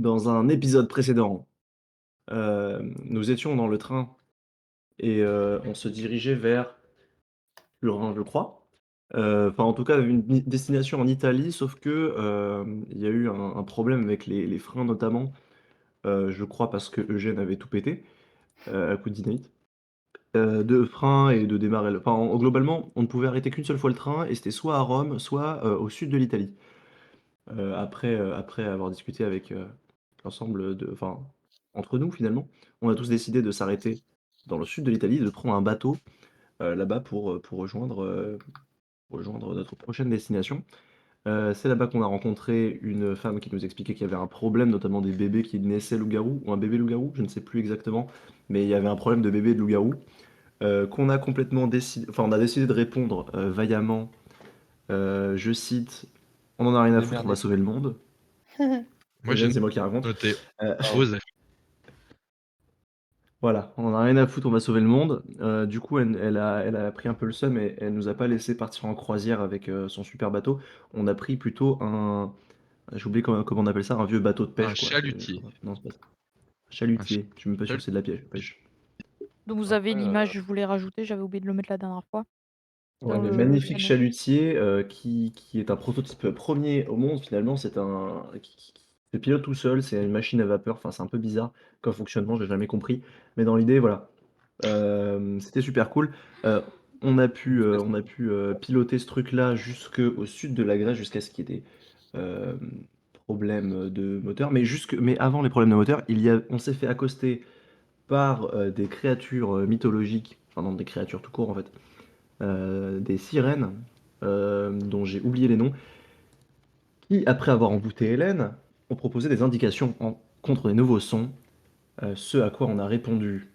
Dans un épisode précédent, nous étions dans le train et on se dirigeait vers Turin, je crois. Enfin, en tout cas, une destination en Italie, sauf que, il y a eu un problème avec les freins notamment, je crois parce que Eugène avait tout pété, à coup de dynamite. De freins et de démarrer le enfin, en globalement, on ne pouvait arrêter qu'une seule fois le train et c'était soit à Rome, soit, au sud de l'Italie. Après avoir discuté avec, l'ensemble de enfin, entre nous finalement, on a tous décidé de s'arrêter dans le sud de l'Italie, de prendre un bateau, là-bas pour rejoindre notre prochaine destination. C'est là-bas qu'on a rencontré une femme qui nous expliquait qu'il y avait un problème, notamment des bébés qui naissaient loup-garou ou un bébé loup-garou, je ne sais plus exactement, mais il y avait un problème de bébé de loup-garou, qu'on a complètement décidé enfin, on a décidé de répondre, vaillamment, je cite: «On en a rien à foutre, on va sauver Démerdez-vous. le monde». Moi, j'ai Eugène, c'est moi qui raconte. noté Heu, Pardon. «ose». voilà, on en a rien à foutre, on va sauver le monde. Du coup, elle a pris un peu le seum et elle nous a pas laissé partir en croisière avec, son super bateau. On a pris plutôt un j'ai oublié comment on appelle ça, un vieux bateau de Un pêche quoi, chalutier. non, c'est pas ça. Un Chalutier, je suis même pas sûr que c'est de la chalutier. pêche. Donc vous avez Après, l'image, je voulais rajouter, j'avais oublié de le mettre la dernière fois, Ouais, dans ouais, le j'ai le magnifique panneau. chalutier, qui est un prototype, premier au monde finalement. C'est un qui se pilote tout seul, c'est une machine à vapeur, enfin, c'est un peu bizarre comme fonctionnement, j'ai jamais compris. Mais dans l'idée, voilà, c'était super cool. Heu, intéressant. on a pu, piloter ce truc-là jusqu'au sud de la Grèce, jusqu'à ce qu'il y ait des, problèmes, de moteur. Mais avant les problèmes de moteur, on s'est fait accoster par, des créatures, mythologiques, enfin non, des créatures tout court en fait, des sirènes, dont j'ai oublié les noms, qui, après avoir embouté Hélène, ont proposé des indications contre les nouveaux sons, ce à quoi on a répondu,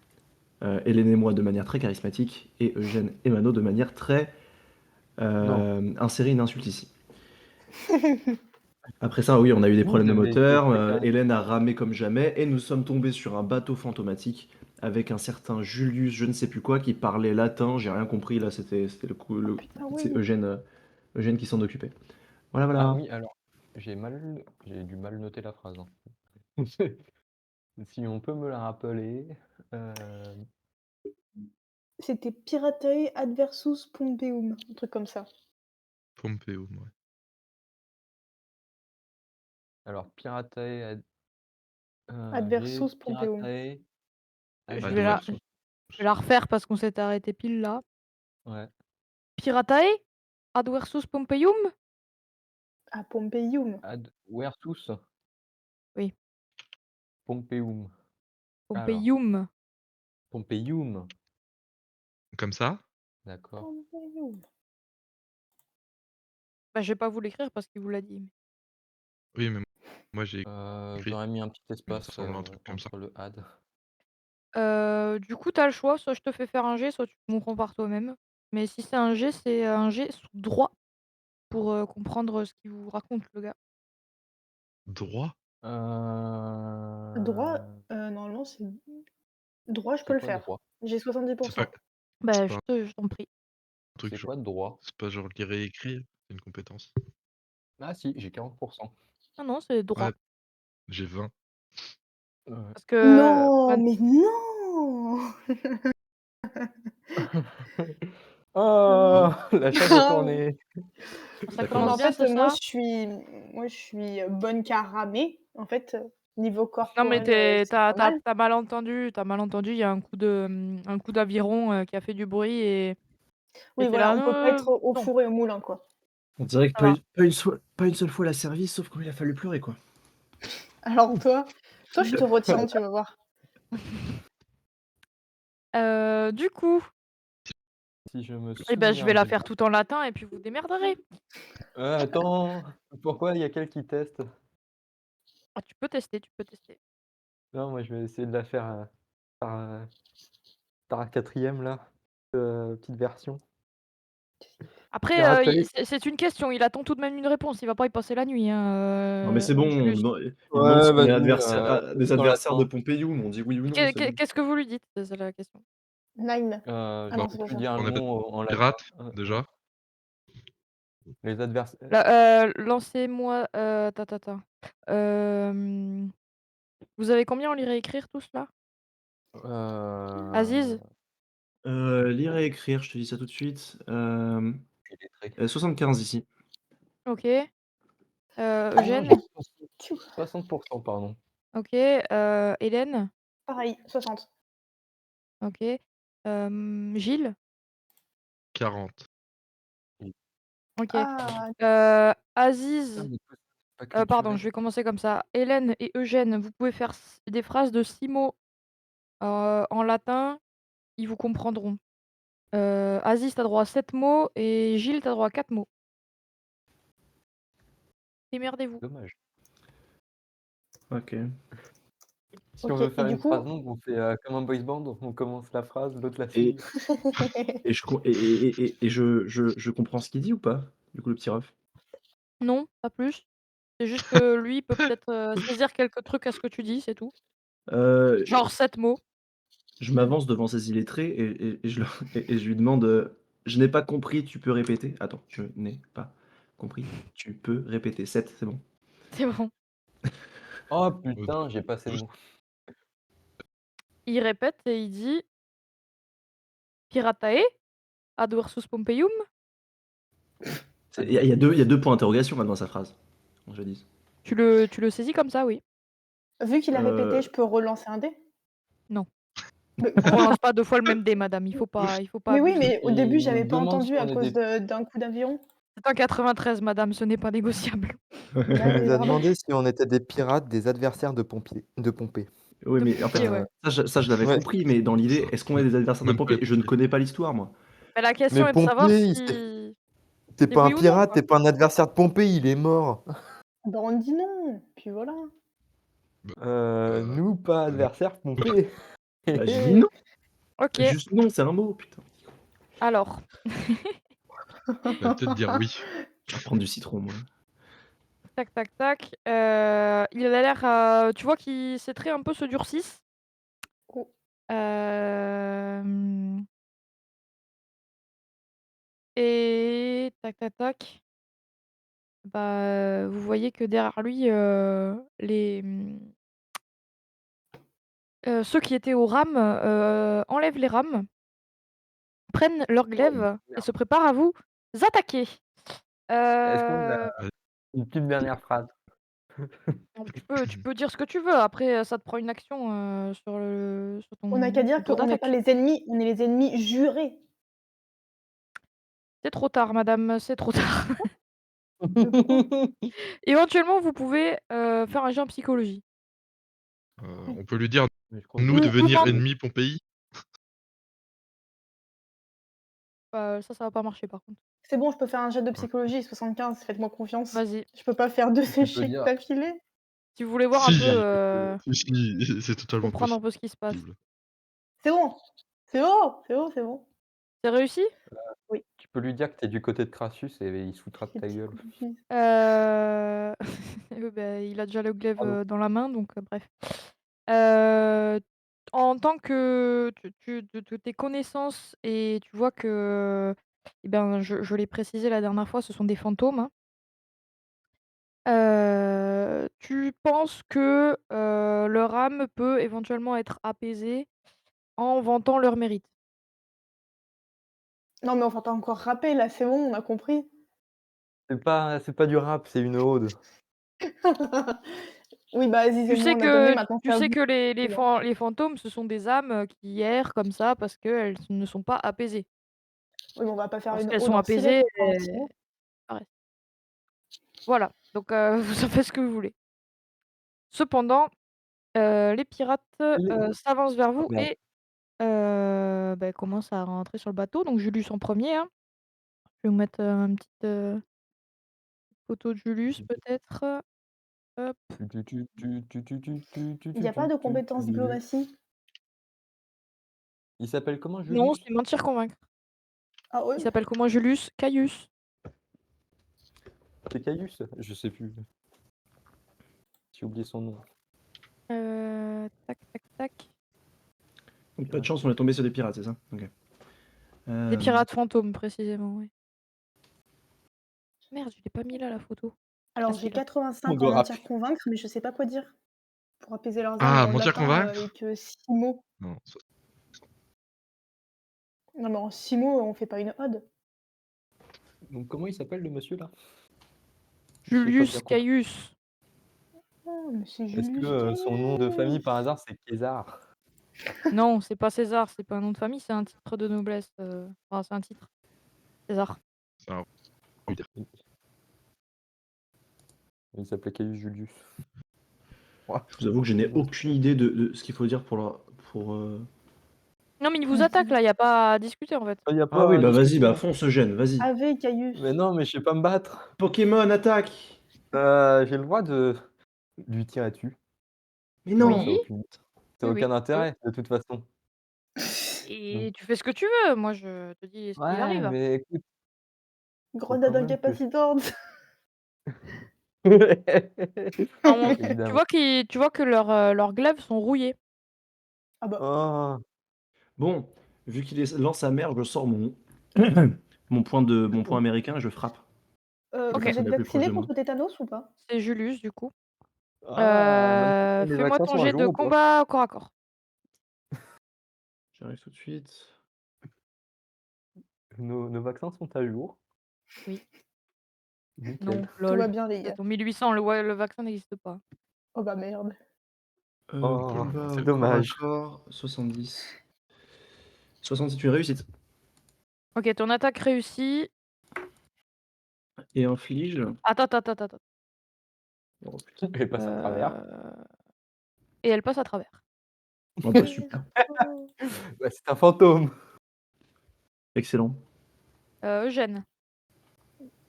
Hélène et moi de manière très charismatique et Eugène et Mano de manière très Non, insérez une insulte ici. Après ça, oui, on a eu des vous problèmes de avez été moteur, très Hélène a charismatique. ramé comme jamais et nous sommes tombés sur un bateau fantomatique avec un certain Julius, je ne sais plus quoi, qui parlait latin. J'ai rien compris, là, c'était le coup, Ah putain, c'est oui! Eugène qui s'en occupait. Voilà, Ah voilà. oui, alors, j'ai dû mal noter la phrase, hein. Si on peut me la rappeler, hem, C'était Piratae adversus Pompeum, un truc comme ça. Pompéo, ouais. alors Piratae ad j'ai Adversus Pompeum. Piratae Je À vais la adversus. je vais la refaire parce qu'on s'était arrêté pile là. Ouais, Piratae adversus Pompeium? Ah, Pompeium. adversus Oui, Pompeum. Alors, Pompeium. Pompeium, Comme ça? d'accord. Pompeium. Bah, je vais pas vous l'écrire parce qu'il vous l'a dit. Oui, mais moi, j'ai écrit, J'aurais mis un petit ça espace, ressemble à un truc comme ça. entre le ad. Du coup, tu as le choix, soit je te fais faire un jet, soit tu comprends par toi-même. Mais si c'est un jet sous droit pour, comprendre ce qu'il vous raconte le gars. Droit? Droit, normalement, c'est droit, je peux C'est le quoi faire. droit? J'ai C'est pas 70%. c'est Bah, pas un je t'en prie. truc C'est genre quoi droit? c'est pas genre lire et écrire? C'est une compétence? Ah si, j'ai 40%. Ah non, c'est Ouais, droit. j'ai 20. Ouais. Parce que Non, man mais non! Oh! La chaise est Non! tournée. ça Ça Non, mais commence en commence. bien, fait, c'est ça? moi, je suis, bonne qu'à ramer. En fait, niveau Non, mais corporel, tu c'est pas as mal. mal entendu, tu as mal entendu, il y a un coup d'aviron, qui a fait du bruit et Oui, tu es voilà, là: on peut pas être au non, four et au moulin, quoi. On dirait que ça va». pas une seule fois la service, sauf quand il a fallu pleurer, quoi. Alors toi, je te retiens, tu vas voir. Du coup, Si je me et ben je souviens vais la bien. faire tout en latin et puis vous démerderez. Attends, pourquoi il y a quel qui teste? Ah, tu peux tester, tu peux tester. Non, moi je vais essayer de la faire, par, par 4e là, petite version. Après, i Piraterie. c'est une question, il attend tout de même une réponse, il va pas y passer la nuit, hein, Non, mais c'est bon, Julius. il demande si Ouais, on est vas-y, des tout en adversaires de latin. Pompéium, on dit oui ou non, c'est bon. Qu'est-ce que vous lui dites? C'est ça la question. Nine. Ah Je Bah, non, sais c'est pas plus ça. dire on le appelle nom en latin. pirate, déjà. Les adversaires. Là, lancez-moi, ta ta ta. Vous avez combien en lire et écrire tous là? Aziz? Lire et écrire, je te dis ça tout de suite. Illettré. 75 ici. OK. Ah non, j'ai Eugène? 60%, pardon. OK. Hélène? Pareil, 60. OK. Gilles? 40. OK. Ah, Aziz, Putain, mais tous pas pardon, culturel. je vais commencer comme ça. Hélène et Eugène, vous pouvez faire des phrases de 6 mots en latin, ils vous comprendront. Aziz, tu as droit à 7 mots et Gilles, tu as droit à 4 mots. Démerdez-vous. Dommage. OK. Si on OK veut et faire du une phrase coup longue, on fait, comme un boys band, on commence la phrase, l'autre la Et suit. et je com et je comprends ce qu'il dit ou pas? Du coup, le petit ref? Non, pas plus. C'est juste que lui, il peut peut-être, saisir quelques trucs à ce que tu dis, c'est tout. Heu, Genre 7 mots. je m'avance devant ces illettrés et je leur et je lui demande, «Je n'ai pas compris, tu peux répéter?» Attends, «Je n'ai pas compris, tu peux répéter?» 7, c'est bon. C'est bon. Oh Oh, putain, j'ai pas assez de mots. Il répète et il dit: «Piratae ad versus Pompeium?» Il y a 2 points d'interrogation là dans sa phrase, qu'on se le dise. Tu le saisis comme ça, oui. vu qu'il a répété, je Heu, peux relancer un dé? Non. Mais On quoi? relance pas 2 fois le même dé, madame, il faut pas Mais oui, abuser. mais au début, Il j'avais nous pas demande si entendu à on est cause des d'un coup d'avion. C'est un 93, madame, ce n'est pas négociable. Ah Il oui, nous a pardon. demandé si on était des pirates, des adversaires de Pompée. oui, De mais en fait, pompier, ouais. ça je l'avais Ouais, compris, mais dans l'idée, ça. est-ce qu'on est des adversaires de Même pas Pompée? Je ne Pompée. connais pas l'histoire moi. Mais la mais question est de savoir Pompée, si t'es c'est pas un oui ou non, pirate, quoi. t'es pas un adversaire de Pompée, il est mort. Bah, on dit non, puis voilà. Bah, Nous, pas non. adversaire Pompée. Bah, j'ai dit non, OK, juste non, c'est un mot, putain. alors, Il va peut-être dire oui. Je vais reprendre du citron moi. tac, tac, tac, il a l'air, tu vois qu'il ses traits un peu se durcissent. Oh, Hem et tac, tac, tac, bah, vous voyez que derrière lui, ceux qui étaient aux rames, enlèvent les rames, prennent leurs Oh glaives et merde. se préparent à vous attaquer. Est-ce qu'on a Heu, Ouais. une petite dernière phrase? tu peux dire ce que tu veux, après, ça te prend une action, sur on n'a qu'à ton dire tour qu'on n'est pas d'attaque. les ennemis, on est les ennemis jurés. C'est trop tard madame, c'est trop tard. Quoi? Éventuellement, vous pouvez, faire un jet en psychologie. Oui. On peut lui dire, Mais je crois que nous, Ou devenir demander ennemi Pompéi? ça va pas marcher par contre. C'est bon, je peux faire un jet de Ouais. psychologie, 75, faites-moi confiance. Vas-y. Je peux pas faire 2 tu peux échecs dire d'affilée. Si vous voulez voir un peu, Si! Si, si, c'est totalement comprendre un peu ce qui se passe. possible. C'est bon! C'est bon! C'est bon, c'est bon. C'est réussi? Oui, tu peux lui dire que tu es du côté de Crassus et il se foutra de c'est ta gueule. psychologie. Heu, il a déjà le glaive, Pardon. dans la main donc bref. Heu, En tant que de tes connaissances et tu vois que, eh ben, je l'ai précisé la dernière fois, ce sont des fantômes, hein. Tu penses que, leur âme peut éventuellement être apaisée en vantant leur mérite. Non, mais on va pas encore rapper là, c'est bon, on a compris. C'est pas du rap, c'est une ode. Oui, bah, Aziz et moi, on a donné, maintenant Tu c'est à sais vous. que C'est bon. les fantômes, ce sont des âmes, qui errent comme ça parce qu'elles ne sont pas apaisées. Oui, mais on va pas faire une Lorsqu'elles ode sont en 6 apaisées, lettres, enfin en 6 mots. disparaissent. Voilà, donc vous en faites ce que vous voulez. Cependant, les pirates, Il est s'avancent vers oh vous merde. et commencent à rentrer sur le bateau. Donc Julius en premier, hein. Je vais vous mettre, une petite, photo de Julius peut-être, hop. Il y a pas de compétence diplomatie? Il s'appelle comment, Non, Julius? c'est mentir convaincre. Ah ouais? Il s'appelle comment Julius? Caius. C'est Caius? Je sais plus. J'ai oublié son nom. Tac, tac, tac. Donc pas de chance, on est tombé sur des pirates, c'est ça? OK. Des Hem, pirates fantômes précisément, oui. Merde, je l'ai pas mis là la photo. Ah Alors si j'ai là. 85 On en doit mentir rapper. convaincre, mais je sais pas quoi dire. pour apaiser leurs âmes Ah, en mentir, latin convaincre? avec 6 mots. Non, Non, mais en 6 mots, on fait pas une ode. Donc comment il s'appelle le monsieur là? Julius Caius. Oh, mais c'est Est-ce Julius que son nom de famille Caius. par hasard c'est César? Non, c'est pas César, c'est pas un nom de famille, c'est un titre de noblesse. Enfin, c'est un titre. César. c'est un Il s'appelait Caius Julius. Je vous avoue que je n'ai aucune idée de ce qu'il faut dire pour. Non, mais il vous attaque là, y a pas à discuter en fait. Il y a Ah pas oui, à bah vas-y, discuter. bah fonce Eugène, vas-y. Ave Caius. Mais non, mais je sais pas me battre. Pokémon, attaque! J'ai le droit de lui tirer dessus. Mais Non, non! ça a aucune ça a Oui, oui, aucun tu peux. intérêt de toute façon. Et tu fais ce que tu veux, moi je te dis ce qui Ouais, arrive. mais écoute, Grenade quand même que incapacitante. Non, tu évidemment. vois tu vois que leurs glaives sont rouillés. Ah bah, Oh, Bon, vu qu'il lance sa mère, je sors mon point américain et je frappe. La Ok. vous personne êtes la plus proche vacciné de moi. contre le tétanos ou pas? C'est Julius du coup. les Fais-moi vaccins ton sont à jet jour de ou pas? combat corps à corps. J'arrive tout de suite. Nos vaccins sont à jour. Oui. Nickel. Non, Tout lol. va bien, les gars. En 1800, le vaccin n'existe pas. Oh bah merde. Oh, Combat c'est au dommage. corps à corps, 70. 60, c'est une réussite. Ok, ton attaque réussit. Et inflige. Attends. Oh, putain. Elle passe à travers. Et elle passe à travers. Oh, bah, super. Bah, c'est un fantôme. Excellent. Eugène.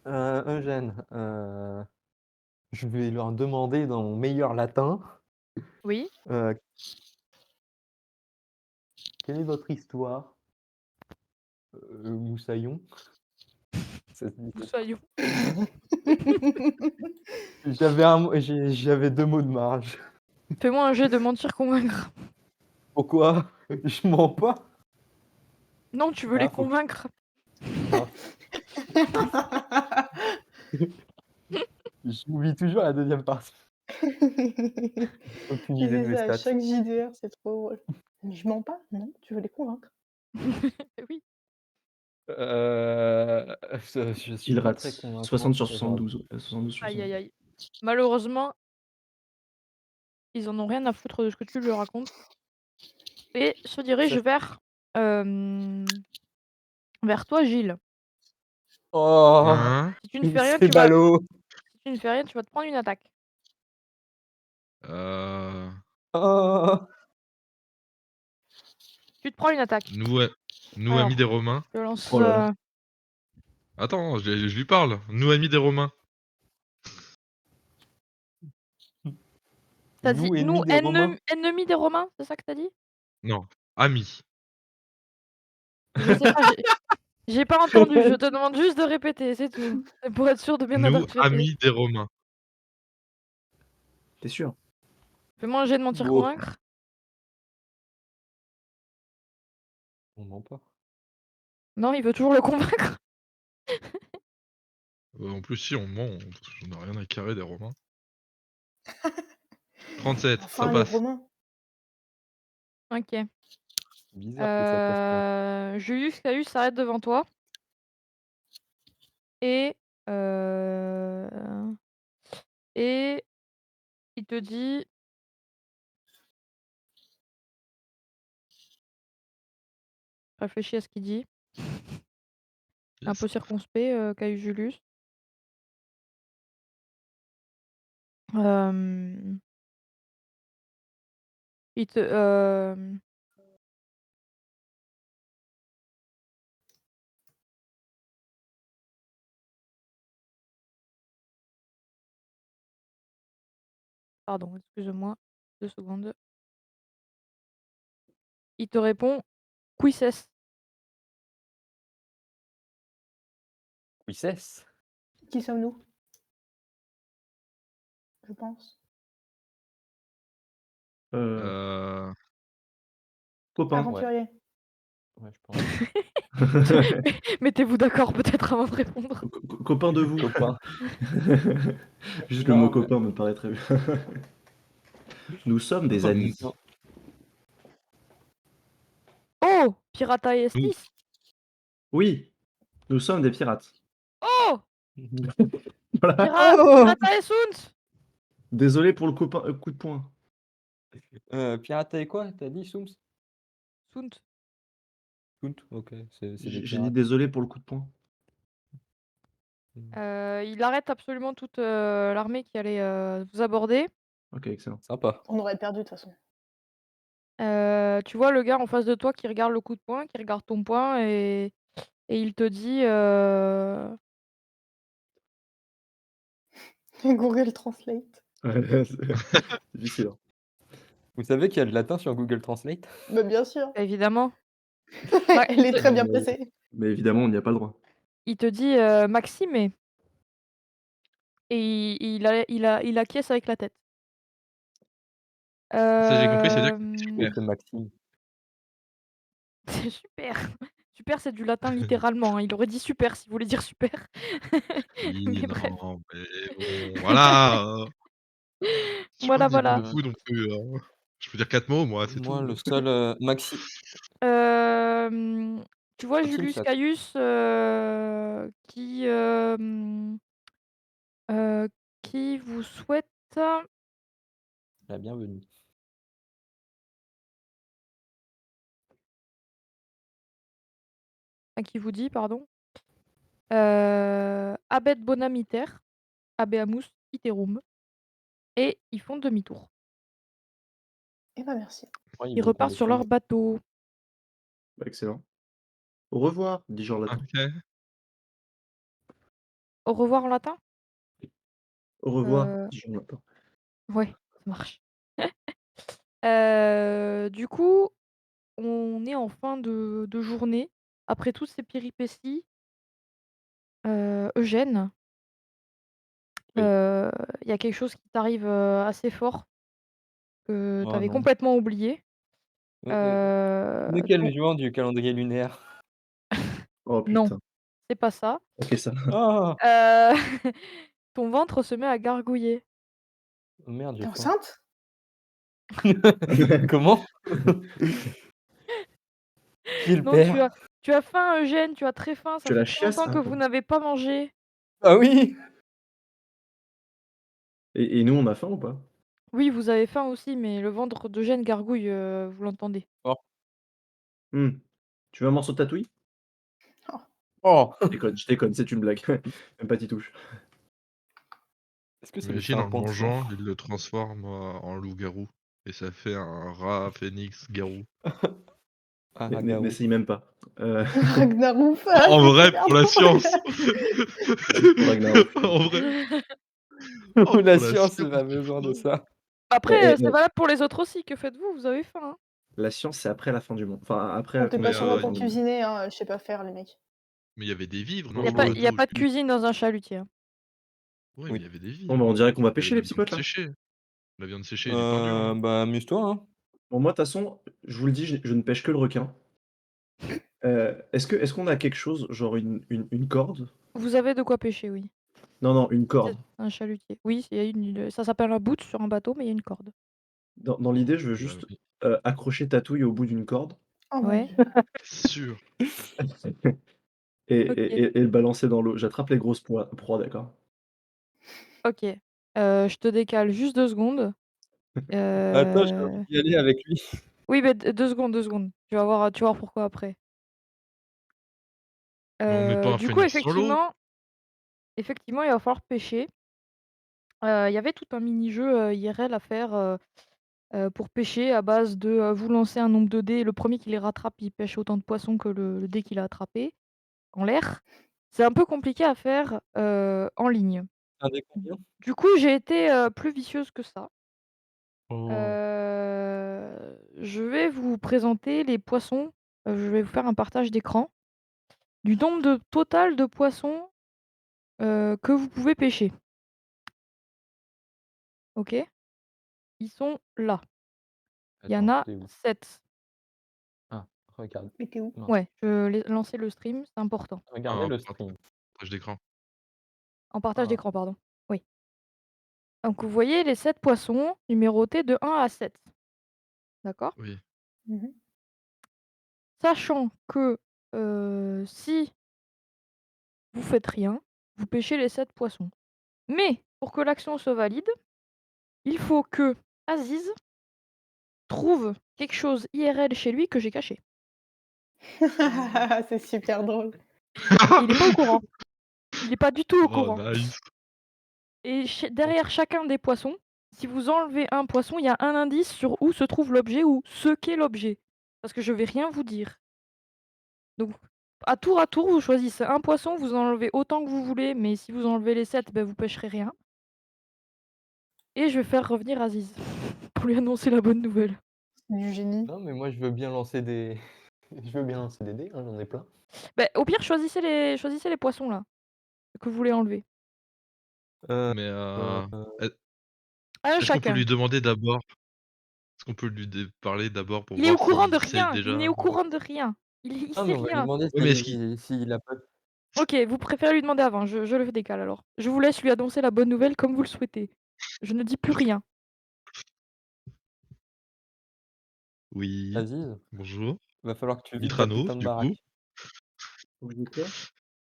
Eugène, je vais leur demander dans mon meilleur latin, Oui. quelle est votre histoire? Moussaillon? Ça se dit ça? Soyons. J'avais 2 mots de marge. Fais-moi un jet de mentir convaincre. Pourquoi? Je mens pas? Non, tu veux Ah, les faut que convaincre. J'oublie toujours la 2e partie. Aucune Il idée de fait mes ça à stats. chaque JDR, c'est trop drôle. Mais je mens pas, non, tu veux les convaincre. Oui. Je suis Il pas rate. très convaincant 60 sur sur, 72. 72 sur Aïe, 72. aïe, aïe. Malheureusement, ils en ont rien à foutre de ce que tu leur racontes. Et se dirigent vers toi, Gilles. Oh! Hein? Si tu ne fais rien, C'est ballot! si tu ne fais rien, tu vas te prendre une attaque. Oh! Tu te prends une attaque. Nous, Alors, amis des Romains. je lance. Oh là là. Attends, je lui parle. Nous, amis des Romains. T'as dit Nous, nous, ennemis des Romains? ennemis des Romains, c'est ça que t'as dit? Non, amis. Je sais pas, j'ai pas entendu. Je te demande juste de répéter, c'est tout. C'est pour être sûr de bien Nous, interpréter. amis des Romains. T'es sûr? Fais-moi un jet de mentir Bon. convaincre. On ment pas. Non, il veut toujours le convaincre. En plus, si on ment, on n'a rien à carrer des Romains. 37, ça Enfin, les passe. Romains. Ok. Bizarre que ça passe pas. Julius Caius s'arrête devant toi. Et il te dit. Réfléchis à ce qu'il dit. Un Yes. peu circonspect, Caius Julius. Il te. Pardon, excuse-moi. 2 secondes. Il te répond Quiesces. Quiesces? Qui sommes-nous? Je pense. Copain. Aventurier. Ouais, je pense. Mettez-vous d'accord peut-être avant de répondre. Copain de vous. Copain. Juste le Non, mot mais- copain me paraît très bien. Nous sommes des amis. Non. Oh! Pirata et Oui. Estis? Oui, nous sommes des pirates. Oh! Voilà. Oh! Pirata et Sunt? Désolé pour le coup de poing. Pirata et quoi? T'as dit Soums? Sunt. Soult, OK, c'est des J'ai dit pirates. désolé pour le coup de poing. Il arrête absolument toute, l'armée qui allait, vous aborder. Ok, excellent. Sympa. On aurait perdu de toute façon. Tu vois le gars en face de toi qui regarde le coup de poing, qui regarde ton poing et il te dit, Google Translate. C'est difficile. Hein. Vous savez qu'il y a le latin sur Google Translate? Bah, bien sûr. évidemment. Bah, Elle est il te très bien Mais placée. mais évidemment, on n'y a pas le droit. il te dit, «Maxime» et il acquiesce avec la tête. Ça, j'ai compris, ça veut dire que c'est Oui, super. c'est Maxime. C'est super. Super, c'est du latin littéralement, hein. Il aurait dit super s'il voulait dire super. Oui, Mais bref. non, mais bon, voilà, je suis pas Voilà, dit voilà. beaucoup non plus, je peux dire 4 mots moi, c'est Moi, tout. le seul, Hem, Tu vois Maxime Julius Sat. Caius, heu, qui vous souhaite La bienvenue. qui vous dit pardon, «Habet bonam iter, habeamus iterum» et ils font demi-tour. Eh bah, merci. Ouais, Ils ils vont prendre repartent le sur leur sud. bateau. Bah, excellent. Au revoir, dis-je en latin. OK. Au revoir en latin? Au revoir, Heu, dis-je en latin. ouais, ça marche. Du coup, on est en fin de journée. Après toutes ces péripéties, Eugène, Oui. il y a quelque chose qui t'arrive, assez fort que tu Oh avais non. complètement oublié. On est quel Ton jour du calendrier lunaire? Oh non, putain. c'est pas ça. Ok, ça. Ah! Heu, ton ventre se met à gargouiller. Oh merde, Tu j'ai es faim. enceinte? Comment? Qui est le Non, tu père? as faim, Eugène, tu as très faim, ça Tu fait la très chiasse longtemps là? que vous n'avez pas mangé. Ah oui! Et nous, on a faim ou pas? Oui, vous avez faim aussi, mais le ventre d'Eugène gargouille, vous l'entendez. Oh. Tu veux un morceau de tatouille? Oh. Oh! Je déconne, c'est une blague. Même pas t'y touches. Est-ce que c'est le J'imagine en le serpent de sang? mangeant, il le transforme, en loup-garou et ça fait un rat phénix garou. Un Mais ragarou. essaye même pas. Ragnarouf, En c'est vrai, super pour la drôle. science! Vas-y pour Ragnarok. En vrai, oh La pour la science, science! il a besoin de ça. Après, c'est valable pour les autres aussi. Que faites-vous? Vous avez faim, hein? La science, c'est après la fin du monde. Enfin, après la Comptez pas Mais sur condition de moi la fin pour du monde. cuisiner, hein, je sais pas faire les mecs. mais il y avait des vivres, Faut non, dans le Il y a bateau, pas de Jules? cuisine dans un chalutier, hein. Ouais, mais il Oui. y avait des Bon, bah, vivres. on dirait qu'on va Il y avait pêcher de les la petits viande potes là. séchée. La viande séchée et du pain dur, hein. Bah, amuse-toi, hein. Bon, moi, de toute façon, je vous le dis, je ne pêche que le requin. Est-ce qu'on a quelque chose, genre une corde? Vous avez de quoi pêcher, oui. Non, non, une C'est corde. un chalutier. Oui, il y a ça s'appelle un boot sur un bateau, mais il y a une corde. Dans l'idée, je veux Bah juste oui, accrocher Tatouille au bout d'une corde Oh mon Ouais, Dieu. c'est sûr. OK, et le balancer dans l'eau. J'attrape les grosses proies, d'accord? OK. Je te décale juste 2 secondes. Attends, j'ai envie Heu, d'y aller avec lui. oui, mais 2 secondes, 2 secondes. Tu vas voir pourquoi après. Mais on met pas un Du coup, phénix sur l'eau? effectivement, il va falloir pêcher. Il y avait tout un mini-jeu, IRL à faire, pour pêcher à base de, vous lancez un nombre de dés, le premier qui les rattrape, il pêche autant de poissons que le dé qu'il a attrapé en l'air. C'est un peu compliqué à faire, en ligne. Un des combien? Du coup, j'ai été, plus vicieuse que ça. Oh. Je vais vous présenter les poissons, je vais vous faire un partage d'écran du nombre total de poissons, que vous pouvez pêcher. OK? Ils sont là. Il y en Attends, a tu où? 7. Ah, regarde. Mais tu où? Mince. Ouais, je l'ai lancé le stream, c'est important. Regardez Un le stream. partage d'écran. En partage Ah. d'écran, pardon. Oui. Donc vous voyez les 7 poissons numérotés de 1 à 7. D'accord? Oui. Mhm. Sachant que, si vous faites rien, vous pêchez les 7 poissons. Mais pour que l'action se valide, il faut que Aziz trouve quelque chose IRL chez lui que j'ai caché. C'est super drôle. Et il est pas au courant. Il est pas du tout au Oh, courant. nice. Et derrière chacun des poissons, si vous enlevez un poisson, il y a un indice sur où se trouve l'objet ou ce qu'est l'objet. Parce que je vais rien vous dire. Donc, à tour, vous choisissez un poisson, vous en enlevez autant que vous voulez, mais si vous enlevez les 7, ben, vous pêcherez rien. Et je vais faire revenir Aziz pour lui annoncer la bonne nouvelle. Du génie. Non, mais moi, je veux bien lancer des je veux bien lancer des dés, hein, j'en ai plein. Ben, au pire, choisissez les poissons là que vous voulez enlever. Mais est Un est-ce qu'on peut chacun. lui demander d'abord est-ce qu'on peut lui parler d'abord pour Il est au voir courant de s'il sait rien. Il n'est déjà? au courant de rien. Il Non, sait mais on va lui rien. demander Oui, mais est-ce qu'il s'il a pas Ok, vous préférez lui demander avant. Je le décale alors. Je vous laisse lui annoncer la bonne nouvelle comme vous le souhaitez. Je ne dis plus rien. Oui, Aziz, bonjour. va falloir que tu vides ta Mitrano, putain de du coup. baraque. Faut que je dise quoi?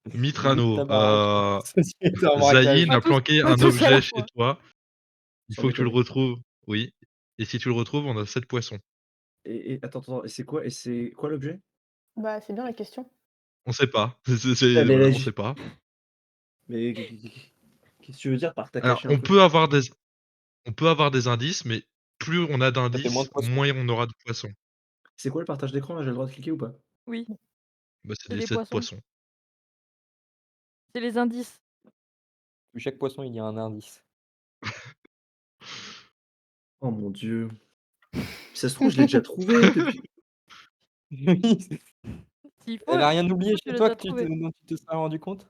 Vide Mitrano, ta baraque. Société en braquage. Zayn Pas a tous, planqué pas un tous à la objet chez fois. toi. Il Sans faut que tu le déconner. retrouves. Oui. Et si tu le retrouves, on a 7 poissons. Et attends, et c'est quoi l'objet? Bah, c'est bien la question. On sait pas. Eh beh, Voilà, là, on sait pas. mais qu'est-ce que tu veux dire par tu as Alors, caché un truc? on peut avoir des indices, mais plus on a Ça fait moins d'indices, de poissons. moins on aura de poissons. C'est quoi le partage d'écran là? J'ai le droit de cliquer ou pas? Oui, Bah, c'est c'est des des 7 poissons. poissons. C'est les indices. Sous chaque poisson, il y a un indice. Oh mon Dieu. Ça se trouve, je l'ai déjà trouvé depuis. Oui, S'il faut, elle a rien oublié tu chez l'as toi déjà que trouvé. dont tu te serais rendu compte?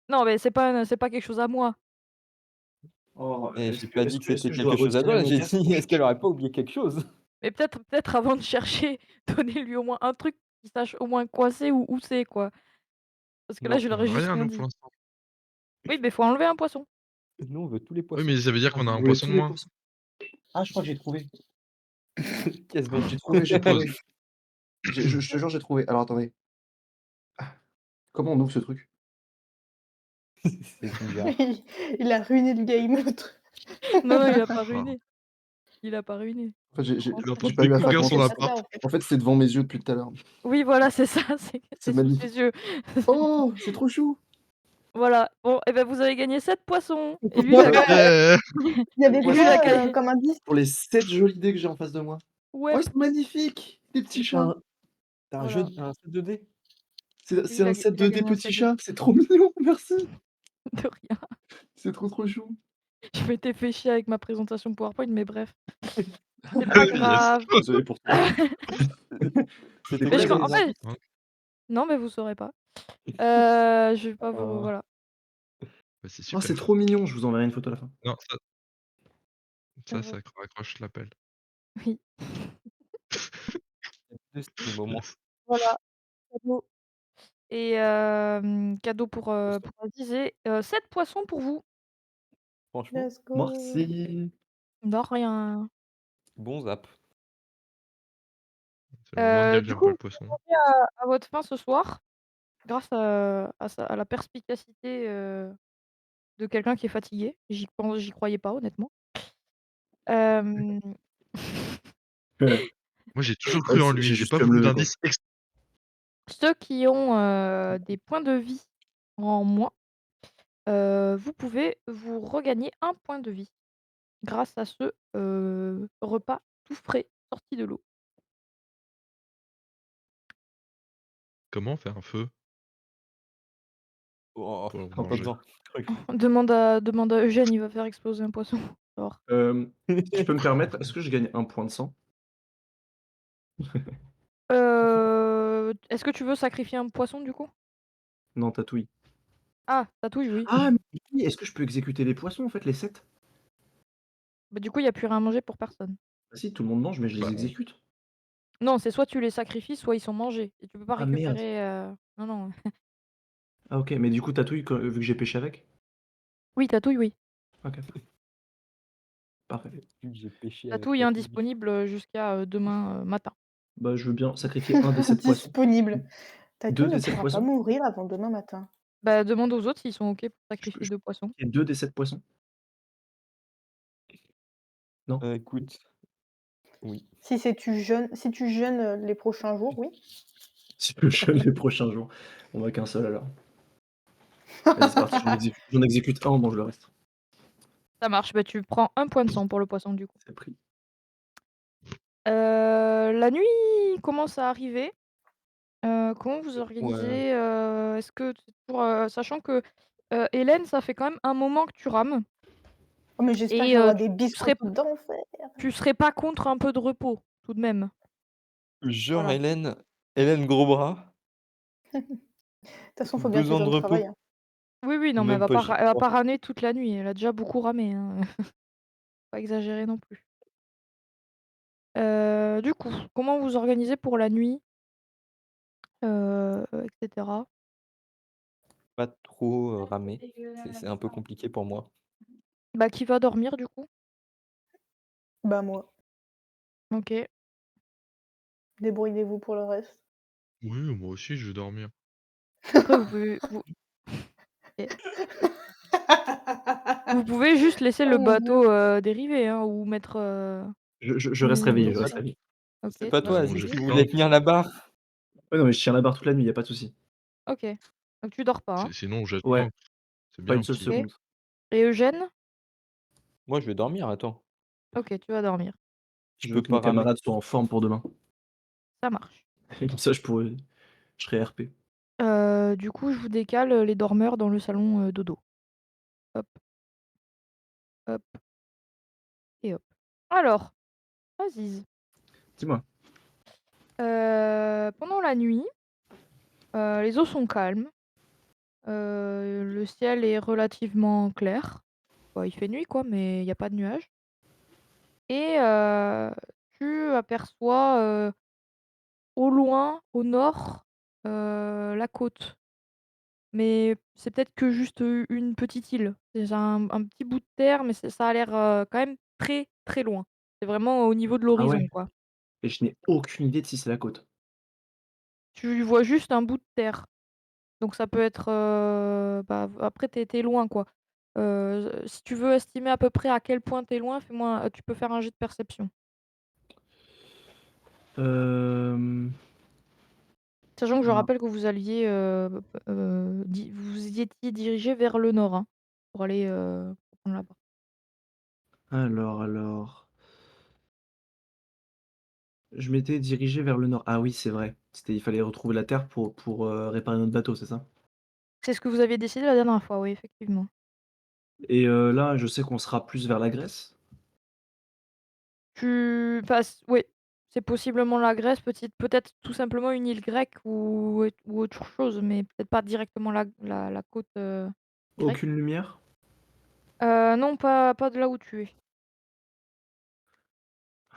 Non, mais c'est pas quelque chose à moi. Oh, Et j'ai pas dit que est-ce c'était que je dois quelque chose à retirer toi, mon j'ai casque? dit: «Est-ce qu'elle aurait pas oublié quelque chose?» Mais peut-être avant de chercher, donnez-lui au moins un truc qu'il sache au moins quoi c'est ou où c'est, quoi. Parce que là, Non, je leur ai juste Rien, rien nous, pour dit. l'instant. Oui, mais faut enlever un poisson. nous, on veut tous les Oui, poissons. mais ça veut dire Ah, qu'on a vous un voulez poisson tous de les moins. poissons? Ah, je crois que j'ai trouvé. Qu'est-ce donc? J'ai trouvé, j'ai Pose. trouvé. Je te jure, j'ai trouvé. Alors attendez. Comment on ouvre ce truc? C'est bizarre. Il a ruiné le game, l'autre. Non, non, il a pas Ah, ruiné. Il a pas ruiné. En fait, il est en train j'ai de pas eu à faire découvrir Non, son c'est grand-chose. pas appart. ça, en fait. En fait, c'est devant mes yeux depuis tout à l'heure. Oui, voilà, c'est ça, C'est c'est sous ses magnifique. yeux. Oh, c'est trop chou! Voilà. Bon, et ben vous avez gagné 7 poissons et lui, Ouais, OK. Il y avait lui, il a quoi gagné comme indice? pour les 7 jolies dés que j'ai en face de moi. Oh, ouais, ils sont magnifiques! Des petits Tu chats. un jeu voilà. un set de dés? C'est un set Il a de dés gagné un petits set de chats, c'est trop mignon, merci! de rien. C'est trop, trop chou. Je m'étais fait chier avec ma présentation PowerPoint, mais bref. C'est pas Yes. grave. Désolé pour toi. C'était Mais quoi vrai, je les en les fait indices? Hein? non, mais vous saurez pas. Je vais pas vous Oh. voilà. Bah, c'est Oh, c'est super. trop mignon, je vous enverrai une photo à la fin. Non, ça Heu, raccroche l'appel. oui. C'est le moment. Yes. Voilà, cadeau et cadeau pour Aziz et 7 poissons pour vous. Franchement, Let's go. Merci. De rien. bon zap. Ça veut moins dire que Du j'aime coup, pas le vous poisson. arrivez à votre fin ce soir grâce à la perspicacité, de quelqu'un qui est fatigué. J'y croyais pas honnêtement. Hem, Moi, j'ai toujours Ouais, cru en lui, j'ai j'ai juste pas pu me voulu lever, quoi. d'indice ceux qui ont, des points de vie en moins, vous pouvez vous regagner 1 point de vie grâce à ce, repas tout frais sorti de l'eau. comment faire un feu Oh, pour le pas manger? besoin. Demande à Eugène, il va faire exploser un poisson. Alors, Si je peux me permettre, est-ce que je gagne un point de sang? est-ce que tu veux sacrifier un poisson du coup? Non, tatouille. Ah, tatouille, oui. Ah, mais oui, est-ce que je peux exécuter les poissons, en fait, les 7? Bah, du coup, il y a plus rien à manger pour personne. Bah si, tout le monde mange, mais je les Bah, exécute. Non, c'est soit tu les sacrifies, soit ils sont mangés et tu peux pas Ah merde! récupérer, non, non. Ah OK, mais du coup tatouille vu que j'ai pêché avec? Oui, tatouille, oui. OK. Parfait. Vu que j'ai pêché avec Tatouille la touche. indisponible jusqu'à demain matin. Bah, je veux bien sacrifier un des 7 poissons. Disponible. Tatou 2 ne des 7 pourra pas poissons? mourir avant demain matin. Bah, demande aux autres s'ils sont OK pour Je sacrifier je 2 poissons. et 2 des 7 poissons? Non? Écoute, oui. Si tu jeûnes les prochains jours, oui. Si je jeûne les prochains jours. On va qu'un seul alors. Allez, c'est parti, j'en exécute un, on mange le reste. Ça marche, bah, tu prends 1 point de sang pour le poisson du coup. C'est pris. La nuit commence à arriver. Comment vous Ouais. organisez? Est-ce que c'est toujours, sachant que, Hélène, ça fait quand même un moment que tu rames Oh, mais j'espère que et je vais avoir tu des tu serais biscottos d'enfer. tu serais pas contre un peu de repos, tout de même? Genre Voilà. Hélène gros bras, De toute façon, faut bien que les besoin de hommes travaillent, repos? hein. Oui, oui, non, mais Même pas, j'y elle va crois. pas ramer toute la nuit, elle a déjà beaucoup ramé, hein, faut pas exagérer non plus. Du coup, comment vous organisez pour la nuit? Et cetera? Pas trop, ramer. C'est un peu compliqué pour moi. Bah, qui va dormir du coup? Bah, moi. OK. Débrouillez-vous pour le reste. Oui, moi aussi, je vais dormir. Après OK. Vous pouvez juste laisser Oh le mon Dieu. bateau, dériver, hein, ou mettre, Je reste une réveillé, je boussole. reste réveillé. OK, C'est tu pas toi, restes Bon, Aziz, j'ai réveillé? qui faim. voulais tenir la barre? Ouais, non, mais je tiens la barre toute la nuit, y a pas de souci. OK. Donc tu dors pas, hein? Sinon, Ouais, j'attends. C'est pas bien une un seule petit. OK. seconde. Et Eugène? Moi, je vais dormir, attends. OK, tu vas dormir. Je Je veux peux que pas mes ramer. camarades soient en forme pour demain. Ça marche. Et comme ça, je serai RP. Du coup, je vous décale, les dormeurs dans le salon, dodo. Hop, hop et hop. Alors, Aziz, Dis-moi. pendant la nuit, les eaux sont calmes, le ciel est relativement clair. Bah, il fait nuit quoi, mais il y a pas de nuages et tu aperçois, au loin, au nord, la côte. Mais c'est peut-être que juste, une petite île. C'est un petit bout de terre, mais ça a l'air, quand même très, très loin. C'est vraiment au niveau de Ah ouais? l'horizon, quoi. Et je n'ai aucune idée de si c'est la côte. Tu vois juste un bout de terre, donc ça peut être, bah, après tu es loin, quoi. Si tu veux estimer à peu près à quel point tu es loin, tu peux faire un jet de perception. Hem, Sachant que je alors rappelle que vous alliez, vous y étiez dirigé vers le nord, hein, pour aller, pour prendre la barque. alors. Je m'étais dirigé vers le nord. Ah oui, c'est vrai. Il fallait retrouver la terre pour réparer notre bateau, c'est ça? C'est ce que vous aviez décidé la dernière fois, oui, effectivement. Et là, je sais qu'on sera plus vers la Grèce. Tu passes oui, c'est possiblement la Grèce, peut-être tout simplement une île grecque ou autre chose, mais peut-être pas directement la côte, grecque. Aucune lumière? Non, pas de là où tu es.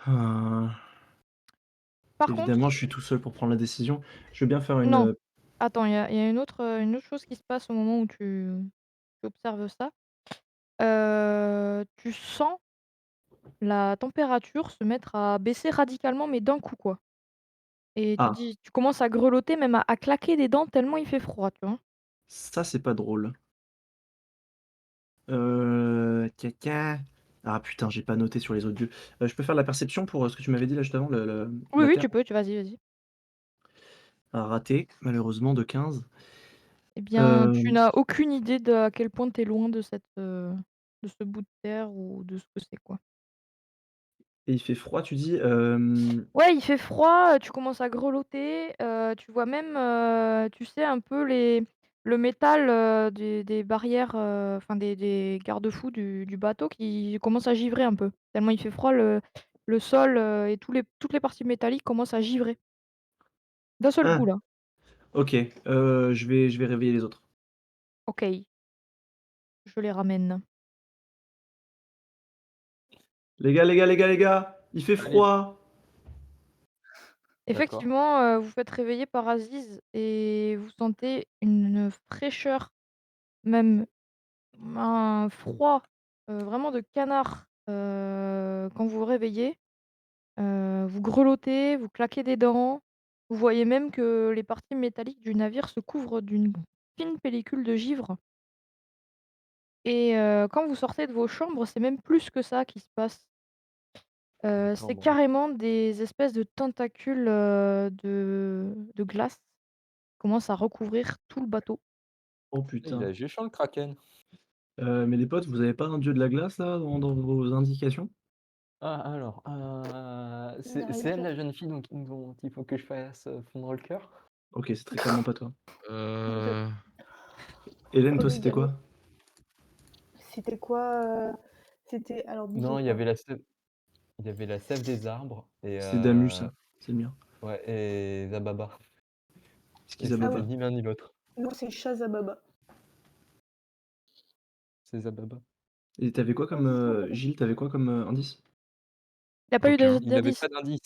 Heu, Par évidemment, contre je suis tout seul pour prendre la décision. Je veux bien faire non, attends, il y a une autre chose qui se passe au moment où tu observes ça. Tu sens la température se mettre à baisser radicalement, mais d'un coup, quoi. Et ah, tu commences à grelotter, même à claquer des dents tellement il fait froid, tu vois? ça, c'est pas drôle. Caca. Ah putain, j'ai pas noté sur les autres dieux. Je peux faire la perception pour, ce que tu m'avais dit là juste avant, Oui, la oui, terre? tu peux, vas-y. Ah raté, malheureusement de 15. Eh bien, tu Hem n'as aucune idée de à quel point tu es loin de ce bout de terre ou de ce que c'est, quoi. et il fait froid, tu dis? Ouais, il fait froid, tu commences à grelotter, tu vois même, tu sais, un peu le métal, des barrières, enfin des garde-fous du bateau qui commence à givrer un peu. Tellement il fait froid, le sol, et toutes les parties métalliques commencent à givrer. D'un seul Ah, coup, là. OK, je vais réveiller les autres. OK, je les ramène. Les gars, il fait Allez, froid! d'accord. Effectivement, vous faites réveiller par Aziz et vous sentez une fraîcheur, même un froid vraiment de canard, quand vous vous réveillez. Vous grelottez, vous claquez des dents. Vous voyez même que les parties métalliques du navire se couvrent d'une fine pellicule de givre et quand vous sortez de vos chambres, c'est même plus que ça qui se passe. D'accord, C'est bon. carrément des espèces de tentacules, de glace qui commencent à recouvrir tout le bateau. Oh Il putain. a géchant le kraken. Mais les potes, vous avez pas un dieu de la glace là dans vos indications? Ah alors, c'est arrive elle pas. la jeune fille dont il faut que je fasse, fondre le cœur? OK, c'est très clairement pas toi. Euh, Hélène, toi, c'était Origami. quoi? C'était quoi? C'était alors Non, bouge pas. il y avait la sève des arbres et C'est Damu, ça. C'est le mien. ouais et Zababa et Skizababa. Ah c'était oui. ni l'un ni l'autre. Moi, c'est Shazababa. C'est Zababa. Et t'avais quoi comme, Gilles, t'avais quoi comme, indice? Il a pas eu aucun. Il avait d'indice. pas d'indice.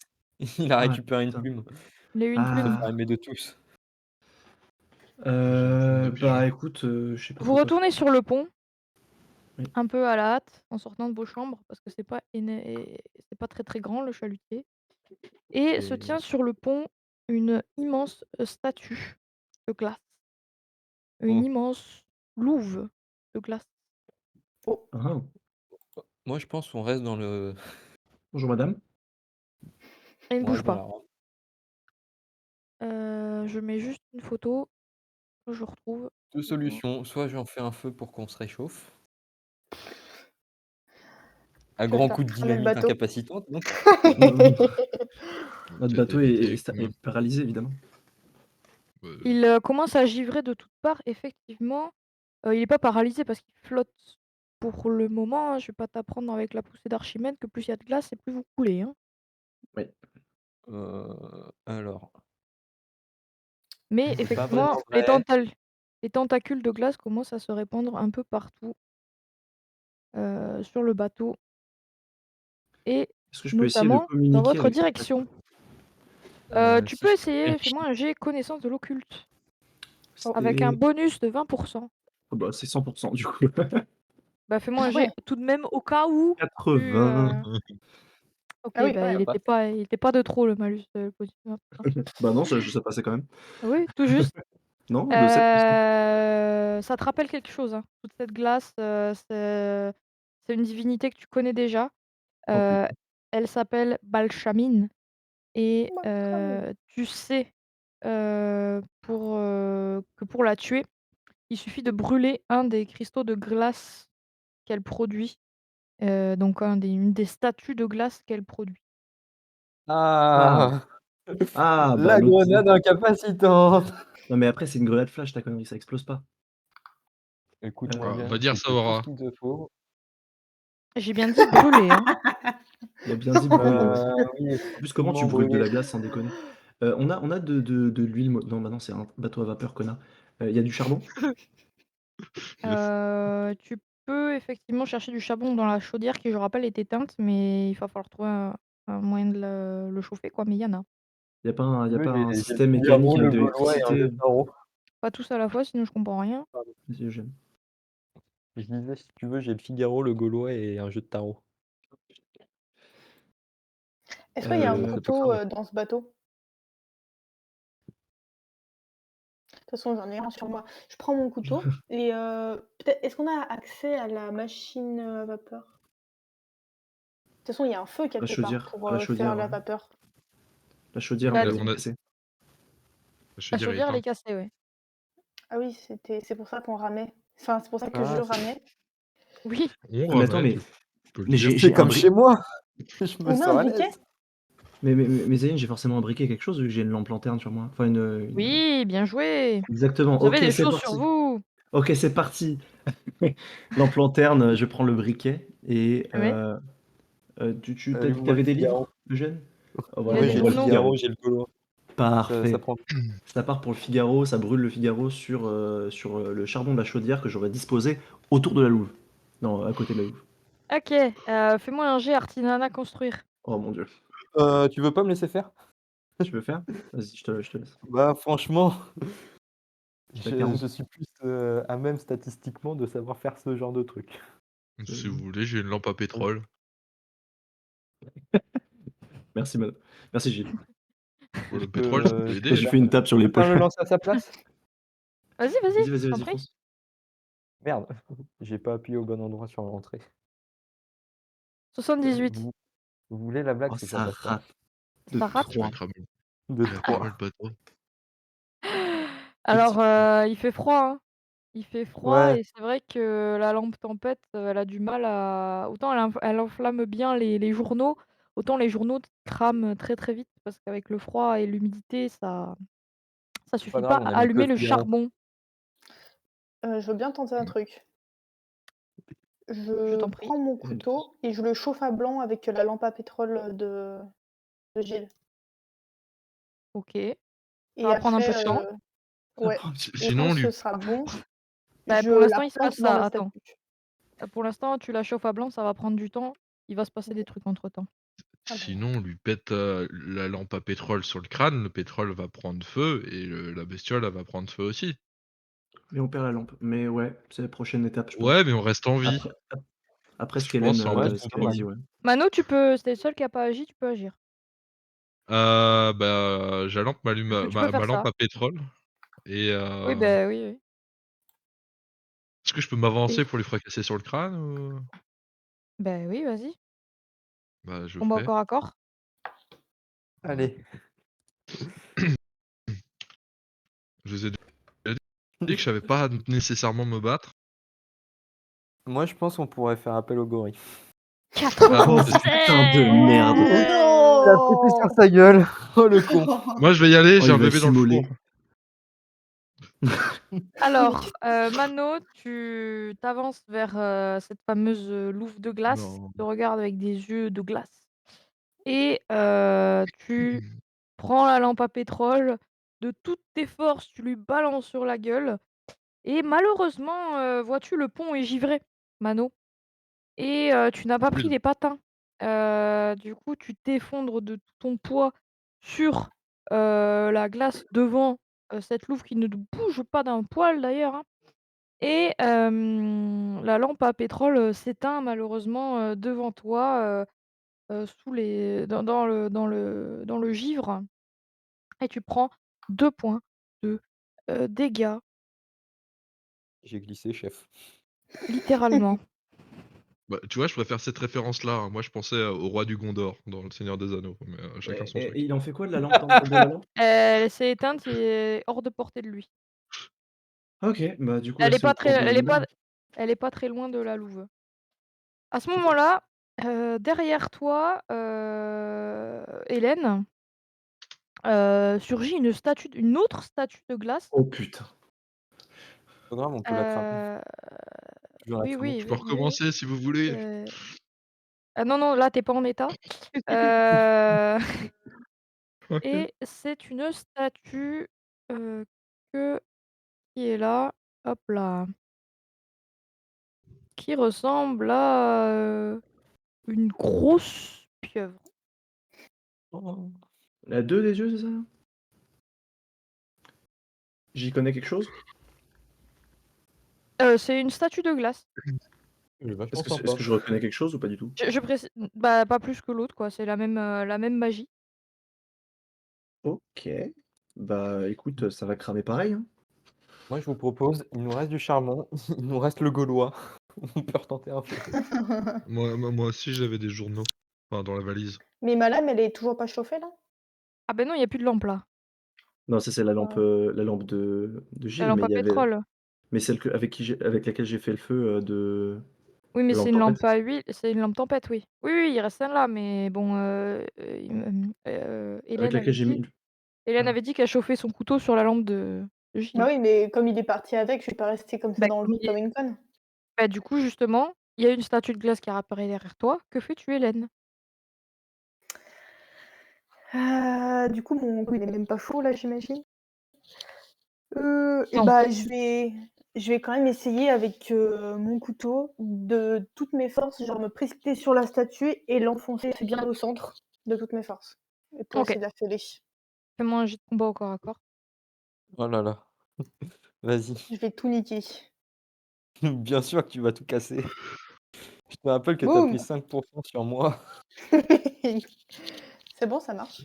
Il a Ah récupéré une putain. plume. Il a eu une Je plume. préfère aimer de tous. J'ai une plume de pigeon. Bah, écoute, je sais pas Vous trop quoi retournez faire. sur le pont, Oui. un peu à la hâte, en sortant de vos chambres, parce que c'est pas très, très grand le chalutier et se Et tient sur le pont une immense, statue de glace. Une Oh, immense louve de glace. Oh, ah, moi je pense qu'on reste dans le bonjour madame. Elle ne on bouge reste dans pas. la rampe. Je mets juste une photo, que je retrouve. 2 solutions, soit j'en fais un feu pour qu'on se réchauffe. À tu vas grands faire coups de cramer le dynamite bateau. incapacitante, donc. Notre Tu as bateau des bouteilles est combien? paralysé évidemment. Ouais, Il, commence à givrer de toutes parts, effectivement. Il est pas paralysé parce qu'il flotte pour le moment, hein. Je vais pas t'apprendre avec la poussée d'Archimède que plus il y a de glace et plus vous coulez, hein. Oui. Alors, Mais c'est pas effectivement, vraiment vrai. les tentacules de glace commencent à se répandre un peu partout, sur le bateau et Est-ce que je peux essayer de notamment dans communiquer votre avec cette statue? direction. Tu Si peux je essayer, réfléchis. fais-moi un jet connaissance de l'occulte avec un C'était bonus de 20. oh bah, c'est 100 du coup. Bah, fais-moi un Ah jet ouais, tout de même au cas où tu, 80. ah OK, oui, quand bah, même. il était pas de trop le malus, positif 20. Bah non, ça passait quand même. Oui, tout juste. Non, de 7%. Ça te rappelle quelque chose, hein, toute cette glace, c'est une divinité que tu connais déjà. Oh Heu, putain. Elle s'appelle Balshamine et Bah, cramine. tu sais, que pour la tuer, il suffit de brûler un des cristaux de glace qu'elle produit, donc une des statues de glace qu'elle produit. Ah! Ah! Ah, bah La l'autre grenade incapacitante! non mais après c'est une grenade flash ta connerie, ça explose pas. Écoute, Ah, mon va gars, dire j'ai ça fait tout ce aura. qu'il te faut. J'ai bien dit brûler, hein. Il a bien dit brûler, ouais. Oui, En plus, comment tu effectivement brûles de brûlé. la glace sans déconner? On a de l'huile mo non, bah non, c'est un bateau à vapeur, connard. Il y a du charbon? Le f Tu peux effectivement chercher du charbon dans la chaudière qui, je rappelle, est éteinte, mais il va falloir trouver un moyen de le chauffer, quoi, mais il y en a. Il Si y tu a veux, pas un j'ai le système mécanique Figaro, avec le de Gaulois et un jeu l'électricité? de tarot. Pas tous à la fois, sinon je comprends rien. Pardon. Vas-y, Eugène. Je disais, si tu veux, j'ai le Figaro, le Gaulois et un jeu de tarot. Est-ce qu'il y a un Ça peut couteau cramer. dans ce bateau? De toute façon, j'en ai un sur moi. Je prends mon couteau et peut-être est-ce qu'on a accès à la machine à vapeur? De toute façon, il y a un feu La quelque part chaudière, pour la faire chaudière, la ouais. vapeur. La chaudière, Bah, mais Là, elle on est a cassée. la la chaudière est chaudière, elle est éteinte. cassée, ouais. Ah oui, c'est pour ça qu'on ramait. Enfin, c'est pour ça que je Ah, ramais. Oui, On Mais attends, ramait, mais tu peux le mais dire. j'ai c'est un comme chez moi! Je me On a un sens à briquet? l'aise. mais Zéline, j'ai forcément un briquet, quelque chose, vu que j'ai une lampe lanterne sur moi. Enfin une oui, bien joué. exactement. Vous avez OK, des c'est choses sur parti. vous. OK, c'est parti. Lampe lanterne, je prends le briquet et Ouais, tu tu as dit que tu Allume-moi le avais des Figaro. livres, Eugène? Oh il voilà, a Oui, des bon, j'ai on le voit le journaux. Figaro. Figaro, j'ai le Gaulois. Ça Parfait. prend. Ça part pour le Figaro, ça brûle le Figaro sur, le charbon de la chaudière que j'aurais disposé autour de la louve. Non, à côté de la louve. OK, fais-moi un jet artisanat construire. Oh mon Dieu. Tu veux pas me laisser faire? Tu veux faire? Vas-y, je te laisse. Bah, franchement, T'as 40. je suis plus, à même statistiquement de savoir faire ce genre de truc. Si vous voulez, j'ai une lampe à pétrole. Merci Mano. Merci Gilles. Pour le Je pétrole, ça peut peux aider. J'ai fait une tape sur je peux l'épaule. faire le lancer à sa place? Vas-y, Vas-y, vas-y, vas-y, je t'en vas-y, prie. fonce. Merde, j'ai pas appuyé au bon endroit sur l'entrée. 78. Vous voulez la blague? Oh, C'est que ça ça passe pas. rate de Ça rate? Il a 3. cramé, De il a cramé 3. le bateau. Alors, il fait froid, hein. Il fait froid Ouais, et c'est vrai que la lampe tempête, elle a du mal à autant elle enflamme bien les journaux, autant les journaux crament très, très vite parce qu'avec le froid et l'humidité, ça c'est pas suffit pas grave, on a à mis que allumer le le flairant. charbon. Je veux bien tenter un truc. Je Je t'en prie. prends mon couteau et je le chauffe à blanc avec la lampe à pétrole de Gilles. OK. Ça Et va prendre un peu après, de temps. ouais. Et quand Sinon, ce lui, sera bon, Bah, je pour la l'instant, il se passe plante dans ça. la Attends. statue. Pour l'instant, tu la chauffes à blanc, ça va prendre du temps. Il va se passer des trucs entre-temps. Ah bah. sinon, on lui pète la lampe à pétrole sur le crâne, le pétrole va prendre feu et la bestiole, elle va prendre feu aussi. Mais on perd la lampe. Mais ouais, c'est la prochaine étape, je Ouais, pense. mais on reste en vie. Après ce Je pense, qu'Hélène Ouais, en c'est ce pas qu'elle mal. dit, ouais. Mano, tu peux c'est le seul qui a pas agi, tu peux agir. Bah, m'allume Tu peux faire ma lampe ça. à pétrole et Oui, bah, oui, oui. est-ce que je peux Et m'avancer pour lui fracasser sur le crâne ou? bah, oui, vas-y. Bah, je Combat au ferai. corps à corps. Voilà. Allez. Je vous ai déjà dit que je savais pas nécessairement me battre. Moi, je pense qu'on pourrait faire appel au gorille. Ah, Oh 96! putain de merde! Il a pété sur Non! sa gueule. Oh le con. moi je vais y aller, Oh, j'ai il un va bébé dans le four. s'immoler. Alors, Mano, tu t'avances vers, cette fameuse, louve de glace Non. qui te regarde avec des yeux de glace et tu prends la lampe à pétrole, de toutes tes forces, tu lui balances sur la gueule et malheureusement, vois-tu, le pont est givré, Mano et tu n'as pas pris Nul. les patins. Du coup, tu t'effondres de tout ton poids sur, la glace devant, cette louve qui ne bouge pas d'un poil d'ailleurs, hein. Et la lampe à pétrole, s'éteint malheureusement, devant toi, sous les dans le givre et tu prends 2 points de, dégâts, J'ai glissé, chef. littéralement. Bah, tu vois, je préfère cette référence-là, hein. Moi je pensais, au roi du Gondor dans Le Seigneur des Anneaux, mais chacun son Et truc. il en fait quoi de la lampe de la lampe? Elle s'est éteinte et hors de portée de lui. OK, bah, du coup, là, Elle est c'est au pas très tour de Madame. elle est pas très loin de la louve. À ce Super. moment-là, derrière toi, Hélène, surgit une autre statue de glace. Oh putain. Pas grave, on peut la cramer. Heu, Toujours la oui, cramer. oui, Je peux mais recommencer si vous voulez. ah non, non, là, tu es pas en état. Heu OK. et c'est une statue, heu, que qui est là, hop là, qui ressemble à, une grosse pieuvre. Oh. Elle a 2 des yeux, c'est ça? J'y connais quelque chose? C'est une statue de glace. Il est vachement Est-ce sympa. que je reconnais quelque chose ou pas du tout? Je précise bah, pas plus que l'autre, quoi, c'est la même magie. OK. Bah, écoute, ça va cramer pareil, hein. Moi, je vous propose, il nous reste du charbon, il nous reste le gaulois. On peut retenter un feu. Moi aussi j'avais des journaux, enfin dans la valise. Mais ma lame, elle est toujours pas chauffée là? Ah ben non, il y a plus de lampe là. Non, ça, c'est Ah. la lampe de La Gilles, lampe mais à il y avait pétrole. mais celle avec laquelle j'ai fait le feu, Oui, mais la c'est lampe une tempête. lampe à huile, c'est une lampe tempête, oui. Oui, oui, il reste celle-là, mais bon, Avec laquelle j'ai mis Hélène ah. avait dit qu'elle chauffait son couteau sur la lampe de Bah Gilles. oui, mais comme il est parti avec, je suis pas restée comme ça Bah, dans le comme vide il comme une conne. bah, du coup, justement, il y a une statue de glace qui apparaît derrière toi. Que fais-tu, Hélène? Du coup, mon coup, il est même pas chaud là, j'imagine? Et Non. bah, je vais quand même essayer avec, mon couteau de toutes mes forces, genre me précipiter sur la statue et l'enfoncer bien au centre de toutes mes forces et pour OK. essayer de la fêler. Fais-moi un jet de combat au corps à corps. Oh là là. Vas-y. Je vais tout niquer. Bien sûr que tu vas tout casser. Je te rappelle que tu as Boum! pris 5% sur moi. C'est bon, ça marche.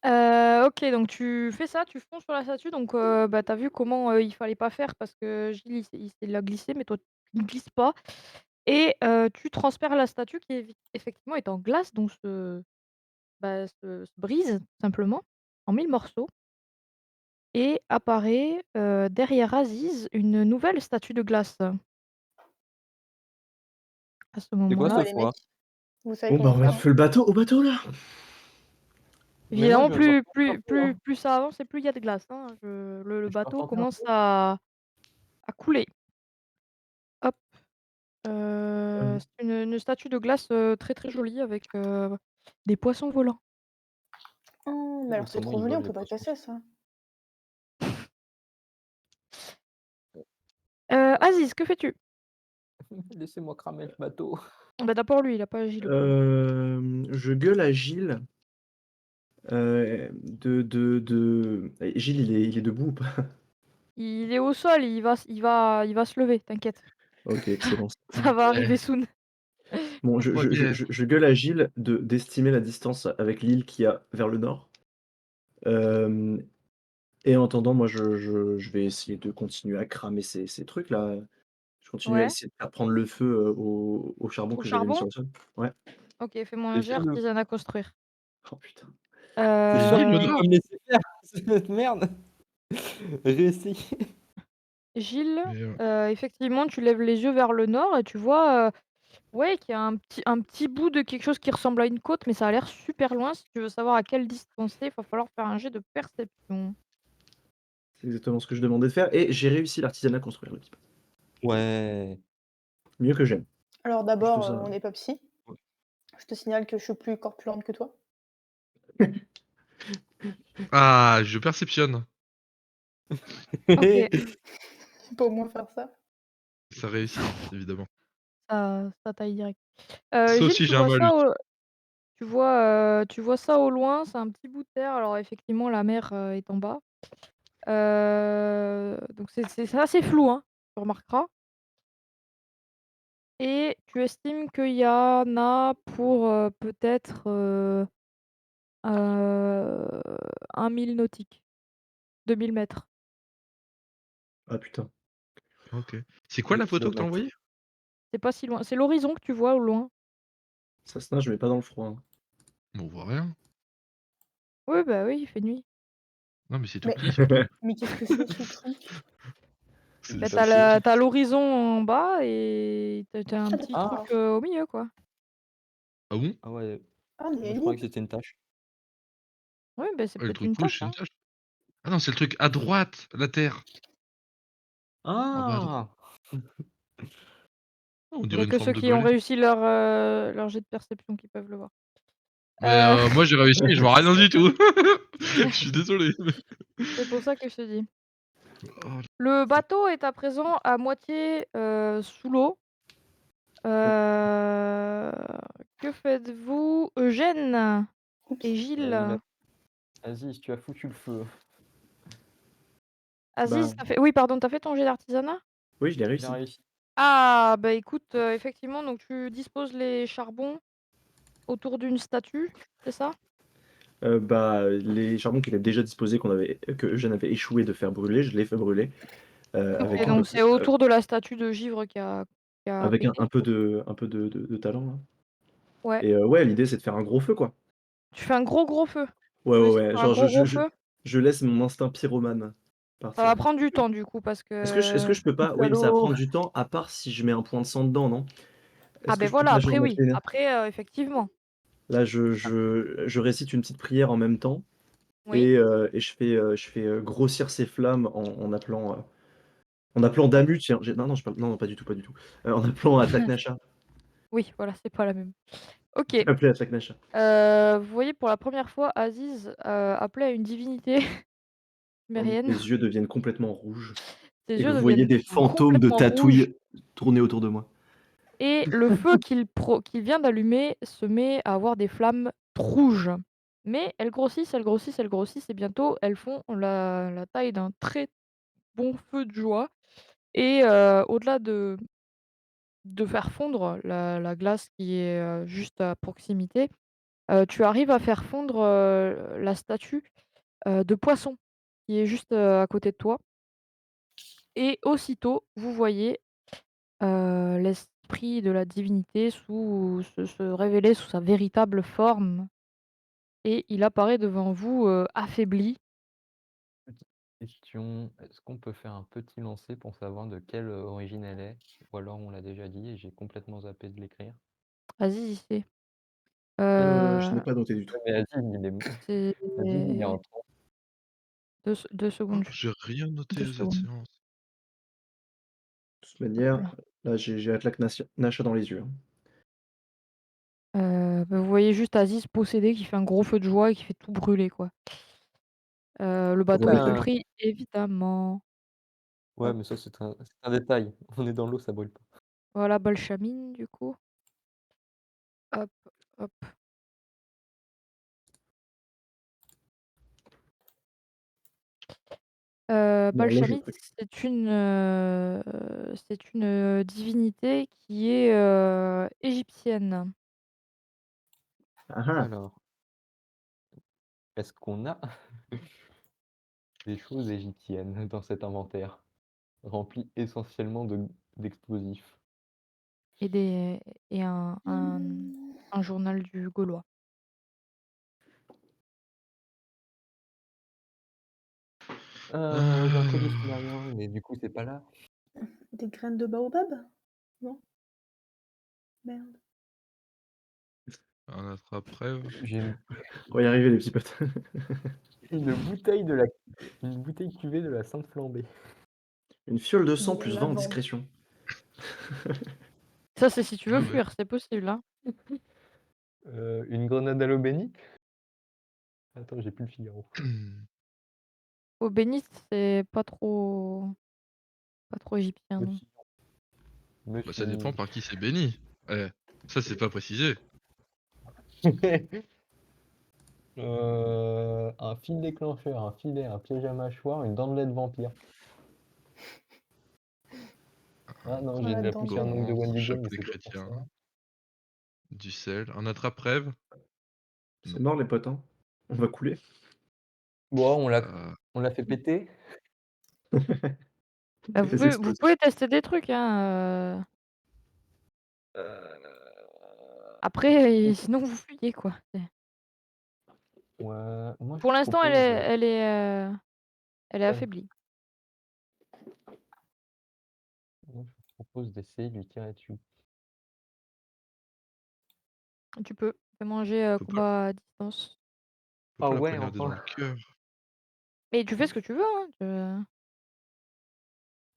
OK, donc tu fais ça, tu fonces sur la statue, donc bah, tu vu comment, il fallait pas faire parce que Gilles, il l'a glissé, mais toi, tu ne glisses pas et tu transperces la statue qui effectivement est en glace, donc se brise simplement en 1000 morceaux et apparaît, derrière Aziz, une nouvelle statue de glace. À ce C'est quoi Bon, ce moment-là, les mecs, foie? vous savez Bon, bah, comment on va faire, hein? feu au bateau là. Mais moi, évidemment, je viens de plus sortir un plus peu, hein. plus ça avance et plus il y a de glace, hein. Le Je peux bateau retenter un commence peu? à couler. Hop, Euh, c'est une statue de glace, très, très jolie avec, des poissons volants. Oh, mais alors c'est Comment trop ils joli, volent on les peut pas poissons? casser ça. Aziz, que fais-tu? Laissez-moi cramer le bateau. Bah, d'abord lui, il a pas agi le pauvre. je gueule à Gilles, Gilles, il est debout ou pas? Il est au sol, il va se lever, t'inquiète. OK, excellent. Ça va arriver soon. Bon, OK. je gueule à Gilles d'estimer la distance avec l'île qu'il y a vers le nord. Hem Et en attendant, moi, je vais essayer de continuer à cramer ces trucs-là. Je continue à Ouais, essayer de faire prendre le feu, au charbon au que j'avais mis charbon? sur le sol. Ouais. OK, fais-moi un jet Essaie de artisanat construire. Oh putain. tu sûr que L'île tu au veux Heu, pas nord? me laisser faire cette merde? Réessayer. Gilles, Mais, effectivement, tu lèves les yeux vers le nord et tu vois, ouais, qu'il y a un petit bout de quelque chose qui ressemble à une côte, mais ça a l'air super loin. Si tu veux savoir à quelle distance c'est, il va falloir faire un jet de perception. C'est exactement ce que je demandais de faire et j'ai réussi l'artisanat construire le petit peu. Ouais. Mieux que j'aime. Alors Juste d'abord, ça. on n'est pas psy. Ouais. Je te signale que je suis plus corpulente que toi. ah, je perceptionne. OK, Tu peux au moins faire ça. Ça réussit, évidemment. ça taille direct. Sauf Gilles, si j'ai un malus. tu vois ça au loin, c'est un petit bout de terre. Alors effectivement, la mer, est en bas. Donc c'est assez flou, hein, tu remarqueras et tu estimes qu'il y en a pour, peut-être, 1 000 nautiques, 2 000 mètres. Ah putain, OK. C'est quoi 2 la photo que tu as kilomètres. envoyée? C'est pas si loin. C'est l'horizon que tu vois au loin. Ça se nage mais pas dans le froid, hein. On voit rien. Oui, bah, oui, il fait nuit. Non, mais c'est tout Mais petit surtout. mais qu'est-ce que c'est ce truc? C'est Bah, Pas c'est tout tu petit. l'horizon en bas et tu un Ah petit truc, d'accord. au milieu, quoi. Ah bon? Ah ouais, Ah, mais il y a moi je une croyais île. que c'était une tâche. Oui, bah, c'est Ouais, le peut-être truc une rouge, tâche, c'est une hein. tache. Ah non, c'est le truc à droite, la terre, en bas à droite. Ah! Oh, on Il y dirait a une que forme ceux de qui ont goélette. réussi leur jet de perception qui peuvent le voir. Mais Heu, moi j'ai réussi, je vois rien du tout. Je suis désolé. c'est pour ça que je te dis. Oh, Le bateau est à présent à moitié, sous l'eau. Heu, que faites-vous? Eugène et Oups. Gilles? Là, Aziz, tu as foutu le feu. Aziz, Bah, oui, pardon, tu fait ton jet d'artisanat? oui, je l'ai Il a réussi. réussi. Ah, bah, écoute, effectivement, donc tu disposes les charbons autour d'une statue, c'est ça? Bah, les charbons qu'il a déjà disposés que Eugène avait échoué de faire brûler, je l'ai fait brûler, OK, avec un peu Oh! donc de c'est autour de la statue de givre qui a avec un pété, un du peu coup? de talent là Ouais. et ouais, l'idée c'est de faire un gros feu, quoi. Tu fais un gros, gros feu? Ouais, Tu ouais, décides de ouais, faire un genre gros, gros feu? je laisse mon instinct pyromane Ça va partir. prendre du temps, du coup, parce Est-ce que que je peux pas oui, mais ça va Salaud! prendre du temps à part si je mets un point de sang dedans, non? ah, Est-ce que beh, je peux voilà, pas après genre mettre oui, les après, effectivement. là Ah, je récite une petite prière en même temps Oui. et je fais, grossir ces flammes en appelant Damu, tiens, non, non, je parle non, non, pas du tout, pas du tout. En appelant Attaque Nacha. Oui, voilà, c'est pas la même. OK. Je vais appeler Attaque Nacha. Vous voyez pour la première fois Aziz, appelé à une divinité Mes sumérienne. yeux deviennent complètement rouges Ses et yeux vous voyez deviennent des fantômes de complètement rouges tatouilles tourner autour de moi. et le feu qu'il vient d'allumer se met à avoir des flammes rouges. Mais elles grossissent, elles grossissent, elles grossissent et bientôt elles font la taille d'un très bon feu de joie et au-delà de faire fondre la glace qui est, juste à proximité, tu arrives à faire fondre, la statue, de poisson qui est juste, à côté de toi et aussitôt vous voyez, l'esprit de la divinité se révéler sous sa véritable forme et il apparaît devant vous, affaibli. Petite question, est-ce qu'on peut faire un petit lancer pour savoir de quelle origine elle est? Ou alors on l'a déjà dit et j'ai complètement zappé de l'écrire? Vas-y, c'est, Je n'ai pas noté du tout. Ouais, mais Aziz, il est c'est Aziz, il est en transe. 2 Oh, secondes, j'ai rien noté 2 à cette secondes. séance. De toute manière, là, j'ai la claque Nacha dans les yeux, hein. Bah, vous voyez juste Aziz possédé qui fait un gros feu de joie et qui fait tout brûler, quoi. Le Ça vaut bateau le est détail. compris, évidemment. Ouais, Hop, mais ça, c'est un détail. On est dans l'eau, ça brûle pas. voilà Balchamine, du coup. Hop, hop. Il horloge le Balchamine, truc. c'est une, divinité qui est, égyptienne. Ah ah! Alors, est-ce qu'on a des choses égyptiennes dans cet inventaire, rempli essentiellement d'explosifs? Et des et un journal du Gaulois. J'ai un collier Euh, sumérien, mais du coup, c'est pas là. Des graines de baobab? Non? Merde. Un attrape-rêve. J'ai On va y arriver les petits potes. une bouteille de la une bouteille cuvée de la Sainte Flambée. Une fiole de sang De plus 20 en lavande. discrétion. Ça, c'est si tu veux Ah ouais. fuir, c'est possible, hein. Une grenade à l'eau bénite? Attends, j'ai plus le Figaro. Eau bénite, c'est pas trop égyptien, Me non. suis me Bah, ça suis dépend par qui c'est béni. Eh, ça, c'est pas précisé. Un fil déclencheur, un filet, un piège à mâchoire, une dent de lait de vampire. Ah non, Oh, j'ai de la la dent de poussière lait. longue de Laurence, Wendigo, mais chapelet c'est pas pour chrétien, ça. du sel, un attrape-rêve. C'est Non. mort les potes, hein. On va couler. Bon, Euh, on l'a fait péter. Bah, Les vous explosifs. pouvez tester des trucs, hein, après sinon vous fuyez, quoi. C'est Ouais, moi je pour l'instant, propose, elle est ouais, affaiblie. moi je propose d'essayer de lui tirer dessus. Tu peux. Fais manger, faut pas, combat à distance. faut Ah pas la ouais, poignarder dans enfin. le cœur. Mais tu fais ce que tu veux, hein,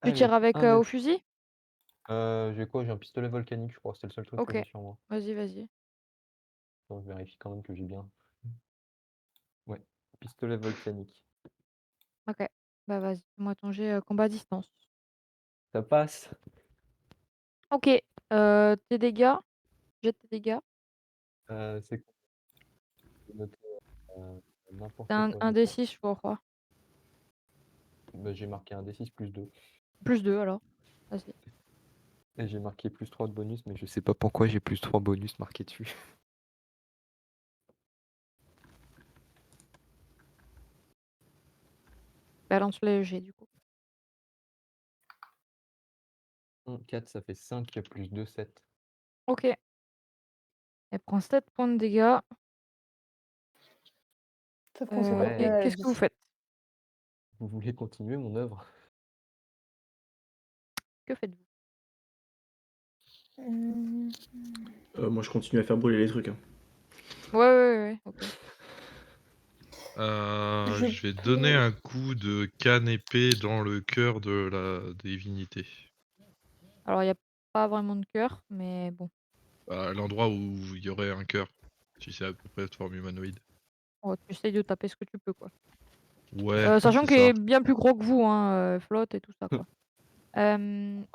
tu tires Allez, avec, un au œuf. fusil? J'ai quoi? J'ai un pistolet volcanique, je crois. C'était le seul truc que OK. j'ai sur moi. Vas-y, vas-y. Attends, je vérifie quand même que j'ai bien. Ouais, pistolet volcanique. OK. Bah, vas-y, fais-moi ton jet, combat à distance. Ça passe. OK, tes dégâts, jette tes dégâts. C'est quoi? Je vais noter, C'est n'importe quoi, un je crois. D6, je crois. Bah, j'ai marqué un D6 plus 2. +2 alors. Vas-y. Et j'ai marqué plus 3 de bonus, mais je sais pas pourquoi j'ai plus 3 bonus marqués dessus. Balance les jets, du coup. 4, ça fait 5, plus 2, 7. OK. Elle prend 7 points de dégâts. Sauf qu'on sait pas Et combien elle a qu'est-ce que vous dit. faites? Vous voulez continuer mon œuvre? Que faites-vous? Mmh. Moi, je continue à faire brûler les trucs, hein. Ouais, OK. Je Je vais peux. donner un coup de canne épée dans le cœur de la divinité. Alors il y a pas vraiment de cœur, mais bon. À l'endroit où il y aurait un cœur, si c'est à peu près de forme humanoïde. Oh, tu essayes de taper ce que tu peux, quoi. Ouais, Sachant c'est qu'il ça. est bien plus gros que vous, hein, flotte et tout ça, quoi.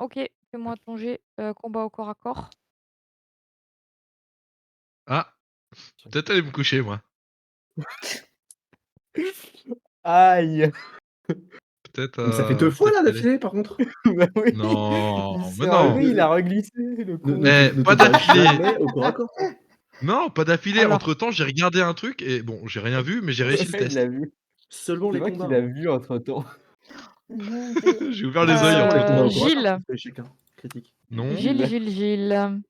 OK, fais-moi ton jet, combat au corps à corps. Ah, peut-être aller me coucher, moi. Aïe! peut-être Mais ça fait 2 fois là peut-être y aller. d'affilée par contre. Bah oui, Non, il mais s'est non! relevé, il a reglissé, le con. Ne pas te bats d'affilée! jamais au corps à corps, toi. Non, pas d'affilée. Alors, Entre-temps, j'ai regardé un truc et bon, j'ai rien vu, mais j'ai réussi le Ouais, il l'a test. vu. Seulement C'est les moi combats, qui l'a hein. vu entre-temps. Mon Dieu. J'ai ouvert les yeux, en Seulement les fait. combats au corps à corps Gilles, qui fait échec, hein. Critique. Non, Gilles, Gilles, Gilles. non.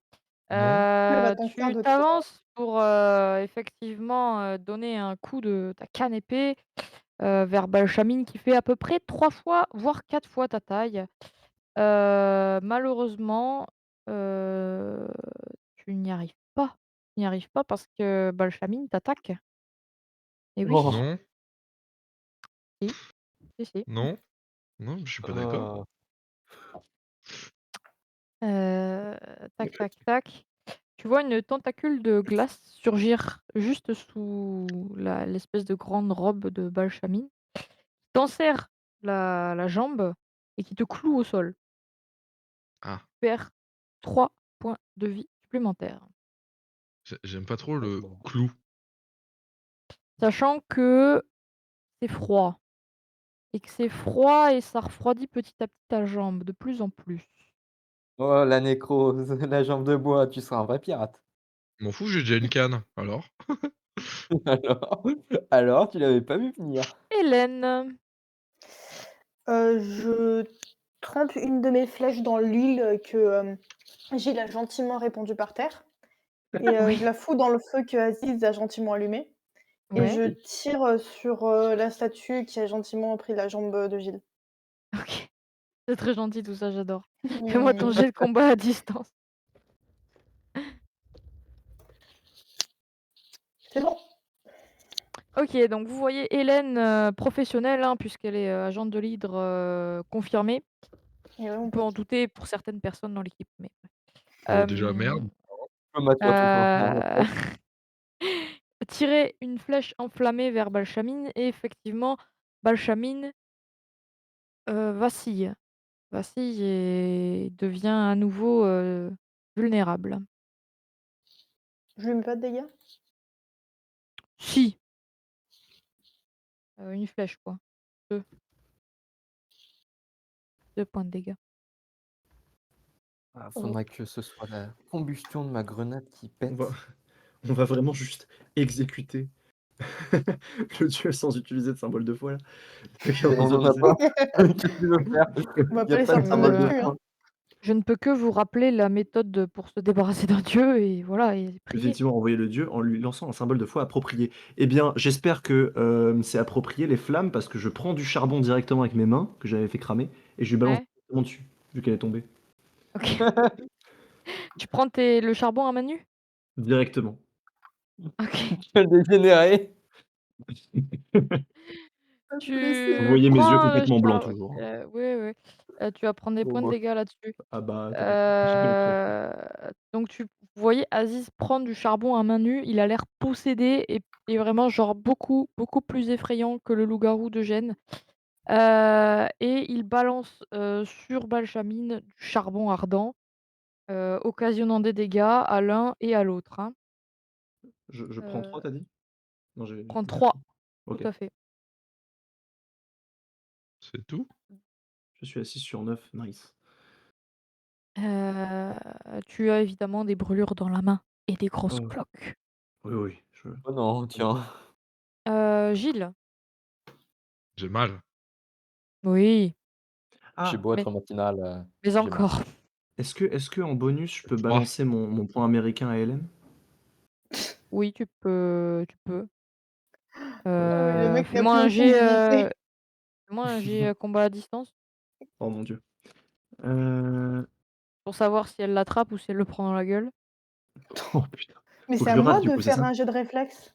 Elle va t'en faire Tu d'autres choses. t'avances pour effectivement donner un coup de ta canne épée vers Balchamine qui fait à peu près 3 fois, voire 4 fois ta taille. Malheureusement, heu, tu n'y arrives pas. Tu n'y arrives pas parce que Balchamine t'attaque. Et oui, Oh, Non, si, si, si. non, non, je suis pas d'accord. euh, Heu, tac, tac, tac. Tu vois une tentacule de glace surgir juste sous l'espèce de grande robe de Balchamine, t'enserre la jambe et qui te cloue au sol. Ah, Tu perds 3 points de vie supplémentaires. j'aime pas trop le bon. clou. Sachant que c'est froid et que c'est froid et ça refroidit petit à petit ta jambe de plus en plus. Oh, la nécrose, la jambe de bois, tu seras un vrai pirate. M'en fous, j'ai déjà une canne, alors? Alors, alors, tu l'avais pas vu venir. Hélène, Je trempe une de mes flèches dans l'huile que Gilles a gentiment répandue par terre et oui, je la fous dans le feu que Aziz a gentiment allumé et ouais, je tire sur la statue qui a gentiment pris la jambe de Gilles. OK. C'est très gentil tout ça, j'adore. Fais-moi ton Mmh. jet de combat à distance. C'est bon. OK, donc vous voyez Hélène, professionnelle, hein, puisqu'elle est, agente de l'hydre, confirmée. Et ouais, On mon peut en pote. douter pour certaines personnes dans l'équipe, mais bref. Bon, déjà, merde. M'attire tout simplement. Heu, tirer une flèche enflammée vers Balchamine et effectivement, Balchamine, vacille. Vacille et devient à nouveau, vulnérable. Je lui mets pas de dégâts? Si, une flèche quoi. 2, 2 points de dégâts. Ah, Oh. faudrait que ce soit la combustion de ma grenade qui On pète. va on va vraiment juste exécuter le dieu sans utiliser de symbole de foi là. Et on en a pas. Qu'est-ce que tu veux faire? On va Il y a pas les pas de sortir de symbole notre de cul, hein. foi. Je ne peux que vous rappeler la méthode pour se débarrasser d'un dieu et voilà et prier. Effectivement, envoyer le dieu en lui lançant un symbole de foi approprié. Eh bien, j'espère que, c'est approprié les flammes parce que je prends du charbon directement avec mes mains, que j'avais fait cramer, et je lui balance Ouais, directement dessus, vu qu'elle est tombée. OK. Tu prends le charbon à main nue? Directement. OK. Quel dégénéré! Vous Tu voyez mes yeux prends, complètement blancs char toujours, hein. oui, oui, tu vas prendre des Trop points de moche. dégâts là-dessus. Ah bah, t'inquiète pas, j'ai bien compris. Donc vous voyez Aziz prendre du charbon à main nue, il a l'air possédé et vraiment genre beaucoup, beaucoup plus effrayant que le loup-garou de Gênes. Et il balance, sur Balchamine du charbon ardent, occasionnant des dégâts à l'un et à l'autre, hein. Je prends 3, Heu, t'as dit? Non, j'ai prends bien 3, compris. tout OK. à fait. C'est tout? Je suis à 6 sur 9, nice. Heu, Tu as évidemment des brûlures dans la main et des grosses Oh. cloques. Oui, oui, Oh non, tiens. Gilles? J'ai mal. Oui, J'ai Ah! beau mais être matinal, mais j'ai mal. encore. Est-ce que en bonus, je peux 3. balancer mon point américain à Hélène? Oui, tu peux. Non, mais le mec n'a Fais-moi plus un aucune jet, dignité. combat à distance Oh mon Dieu. Heu, pour savoir si elle l'attrape ou si elle le prend dans la gueule. oh putain. Mais Faut c'est que je à le rate moi du de coup, c'est faire ça? un jet de réflexe?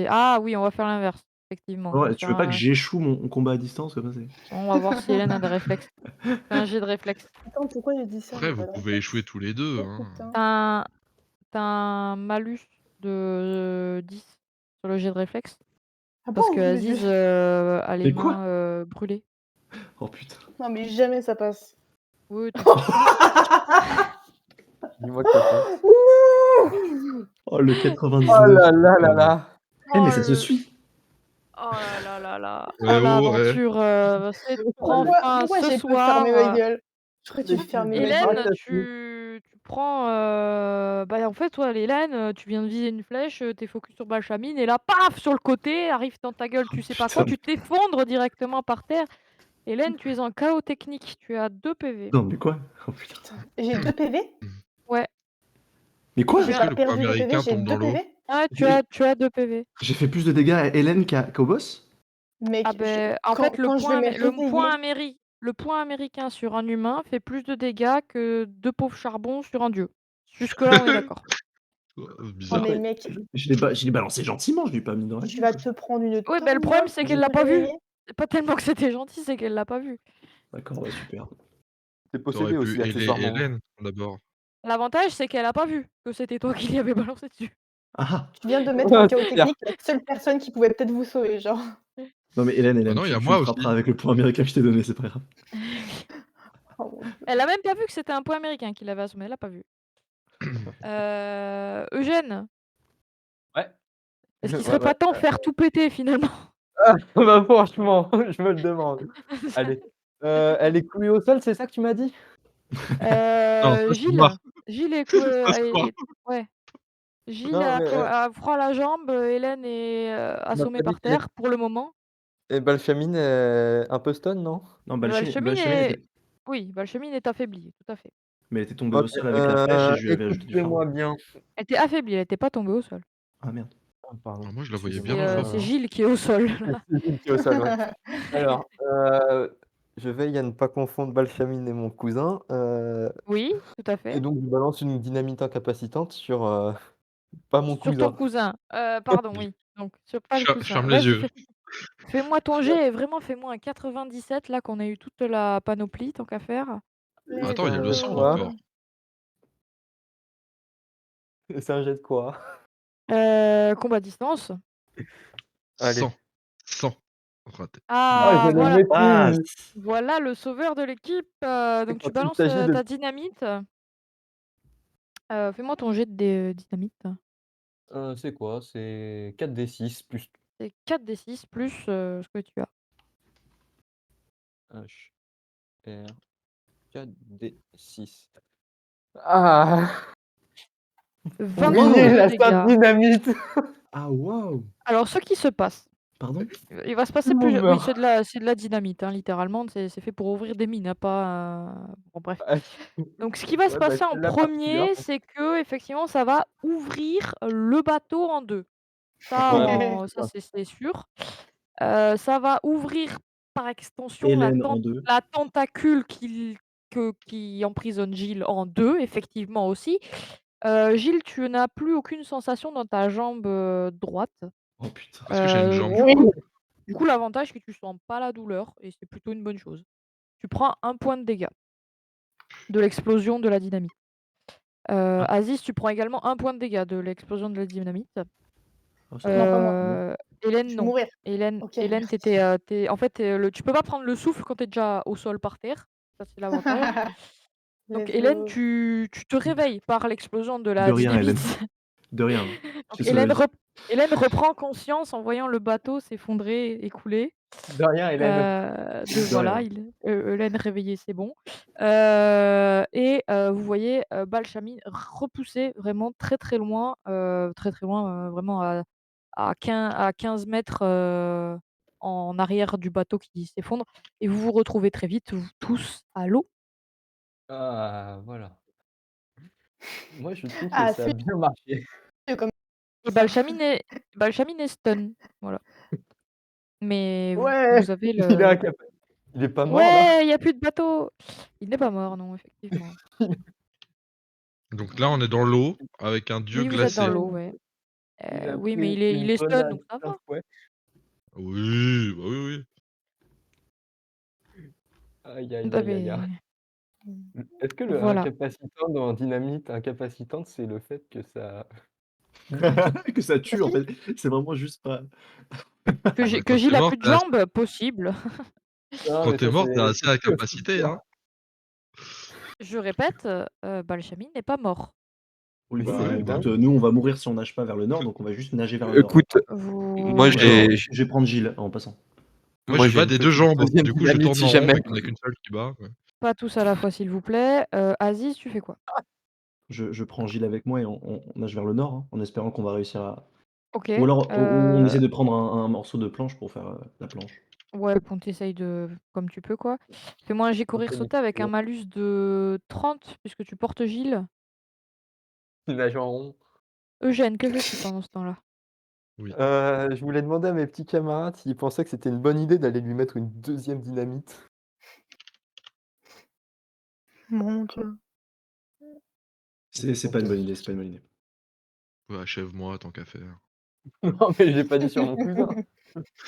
Ah oui, on va faire l'inverse, effectivement. On va Ouais, faire tu veux pas que un j'échoue mon combat à distance comme ça, c'est on va voir si Hélène a des réflexes. Fais un jet de réflexe. Attends, pourquoi j'ai dit ça? Après, J'ai vous pas de pouvez échouer réflexe. tous les 2, Oh hein. putain. Tu un malus de 10 sur le jet de réflexe Ah parce que bon? Mais je Aziz, a les Mais quoi? mains, brûlées. Oh putain. non, mais jamais ça passe. Oui, t'inquiète pas. Dis-moi que ça passe. Oh le Oh 99. là là là là! Eh mais Oh ça se le suit! oh là là là là. Oh ouais. l'aventure, prend fin Pourquoi ce j'ai pas fermé ma soir. gueule? J'aurais dû Mais fermer ma Hélène, gueule. tu prends, bah, en fait, toi, Hélène, tu viens de viser une flèche, tu es focus sur Balchamine et là, paf! Sur le côté, arrive dans ta gueule, Oh tu sais pas quoi, putain. tu t'effondres directement par terre. Hélène, tu es en chaos technique, tu as 2 PV. Non, mais quoi? Oh putain. Putain, j'ai 2 PV? Ouais. Mais quoi? J'ai Est-ce que pas le point perdu de PV, américain j'ai tombe 2 dans l'eau? PV? Ah, J'ai tu as 2 PV. j'ai fait plus de dégâts à Hélène qu'au boss? Ah Mec, beh, en quand fait, le je point m'ai amé réveillée, le point américain sur un humain fait plus de dégâts que 2 pauvres charbons sur un dieu. Jusque-là, on est d'accord. oh Bizarre. mais Après, mec, Je l'ai balancé gentiment, je lui ai pas mis dans la tu gueule. vas te prendre une Ouais, bah, le problème, torgnole c'est quand qu'elle tu l'a t'es pas vu. réveillée? C'est pas tellement que c'était gentil, c'est qu'elle l'a pas vu. D'accord, ouais, super. t'es Tu possédé pu aussi, aider accessoirement. Hélène, d'abord. L'avantage, c'est qu'elle a pas vu que c'était toi qui lui avais balancé dessus. Ah ah! Tu viens de mettre en chaos C'est clair. technique la seule personne qui pouvait peut-être vous sauver, genre. Non mais Hélène, Bah non, il y a tu me moi aussi. frapperas avec le point américain que je t'ai donné, c'est pas grave. Oh mon Dieu. Elle a même pas vu que c'était un point américain qui l'avait assommé, elle a pas vu. Eugène, Ouais. est-ce qu'il Ouais, serait pas ouais. temps de faire tout péter finalement? Ah, bah, franchement, je me le demande. Allez. Elle est clouée au sol, c'est ça que tu m'as dit? Non, ça c'est moi. Gilles est Ça c'est moi. ouais, Gilles Non, mais a froid à la jambe, Hélène est, tu m'as assommée pas dit par qu'elle terre pour le moment. et Balchamine est un peu stun, non? Non, Balchemine Balchemine est était oui, Balchemine est affaiblie, tout à fait. mais elle était tombée au OK, sol avec la flèche et je lui avais ajouté du charbon. écoutez-moi bien. Elle était affaiblie, elle était pas tombée au sol. Ah merde. Ah pardon, Ah, moi, je la voyais bien excusez-moi, dans l'eau. C'est Gilles qui est au sol là. c'est Gilles qui est au sol, ouais. Alors, je veille à ne pas confondre Balchamine et mon cousin, Oui, tout à et fait. donc je balance une dynamite incapacitante sur, pas mon Sur ton cousin. cousin, pardon, oui, donc sur pas le cousin. Ferme les Vas-y, yeux. fais-moi ton jet et vraiment fais-moi un 97 là qu'on a eu toute la panoplie tant qu'à faire. Let's Attends, il y a le sang go. encore. C'est un jet de quoi? Combat à distance. Allez. 100. 100. Raté. Ah, Ah je le voilà, Ah! maîtrise! voilà le sauveur de l'équipe, donc tu Quand il balances, s'agit de ta dynamite. Fais-moi ton jet de dynamite. c'est quoi? C'est 4d6 plus C'est 4d6 plus, ce que tu as. H R 4d6. Ah! Oubliez 22 de la sainte dégâts. dynamite! Ah waouh! Alors ce qui se passe, Pardon? il va se Tout passer le monde oui, meurt. c'est de la dynamite, hein, littéralement, c'est fait pour ouvrir des mines, hein, pas, bon bref. Ouais, Donc ce qui va se ouais, bah, passer en celle-là particulièrement. premier, c'est qu'effectivement ça va ouvrir le bateau en 2. Ouais, bah, c'est Ça ça. c'est sûr. Ça va ouvrir par extension Hélène en 2. la tentacule qui emprisonne Gilles en 2, effectivement aussi. Gilles, tu n'as plus aucune sensation dans ta jambe, droite. Oh putain. Est-ce que j'ai une jambe? Du Oui! coup, l'avantage, c'est que tu sens pas la douleur et c'est plutôt une bonne chose. Tu prends 1 point de dégâts de l'explosion de la dynamite. Ah. Aziz, tu prends également 1 point de dégâts de l'explosion de la dynamite. Oh ça va. Non, pas moi. Hélène, Je vais non. mourir. Hélène, OK, Hélène, merci. en fait, tu peux pas prendre le souffle quand tu es déjà au sol par terre. Ça, c'est l'avantage. Donc Let's Hélène, go. tu te réveilles par l'explosion de De la rien, dynamite. Hélène. De rien. Je Donc t'ai sauvé. Hélène reprend conscience en voyant le bateau s'effondrer et couler. De rien, Hélène. De De voilà, rien. Hélène réveillée, c'est bon. Vous voyez, Balchamine repousser vraiment très, très loin, vraiment à 15 mètres, en arrière du bateau qui s'effondre et vous vous retrouvez très vite, vous tous à l'eau. Ah, voilà. Moi, je trouve que Ah, ça a c'est bien marché. mieux comme Et ça. Balchamine est stun, voilà. Mais Ouais! vous avez Il est le incapable. Il est pas mort, là? ouais, il y a plus de bateau! Il n'est pas mort, non, effectivement. Donc là, on est dans l'eau avec un dieu Oui, vous êtes dans glacé. l'eau, ouais. Il a Oui, mais pris il une est stun, grenade donc ça plein va. fouet. Oui, bah oui, oui. Aïe, aïe, Ah aïe, aïe, aïe. beh, Est-ce que le voilà. incapacitant dans dynamite incapacitante, c'est le fait que ça Que ça tue en Si, fait. C'est vraiment juste pas Ah bah, Que quand Gilles t'es a mort, plus de jambes? Possible. non, quand mais t'es ça, mort, tu c'est assez c'est plutôt incapacité, hein. Je répète, Balchamine n'est pas mort. oui, mais bah, c'est Oui, bah écoute, dingue. nous, on va mourir si on nage pas vers le nord, donc on va juste nager vers le nord. Écoute, moi Vous Ou alors, j'ai je vais prendre Gilles en passant. Moi, Moi, je j'ai bats une des 2 petite jambes, hein. deuxième Du coup, je dynamite tourne si en rond jamais. vu qu'il y en a qu'une seule qui bat, ouais. Pas tous à la fois, s'il vous plaît. Aziz, tu fais quoi? Je prends Gilles avec moi et on nage vers le nord, hein, en espérant qu'on va réussir à OK, ou alors on essaie de prendre un morceau de planche pour faire, la planche. ouais, bon, tu de comme tu peux, quoi. Fais-moi un jet Un courir peu sauter avec un d'équilibre. malus de 30 puisque tu portes Gilles. Il nage en rond. Eugène, que fais-tu pendant ce temps-là? Oui. Je voulais demander à mes petits camarades s'ils pensaient que c'était une bonne idée d'aller lui mettre une deuxième dynamite. Mon Dieu. C'est pas une bonne idée, c'est pas une bonne idée. Ouais, achève-moi tant qu'à faire. Non, mais j'ai pas dit sur mon cousin.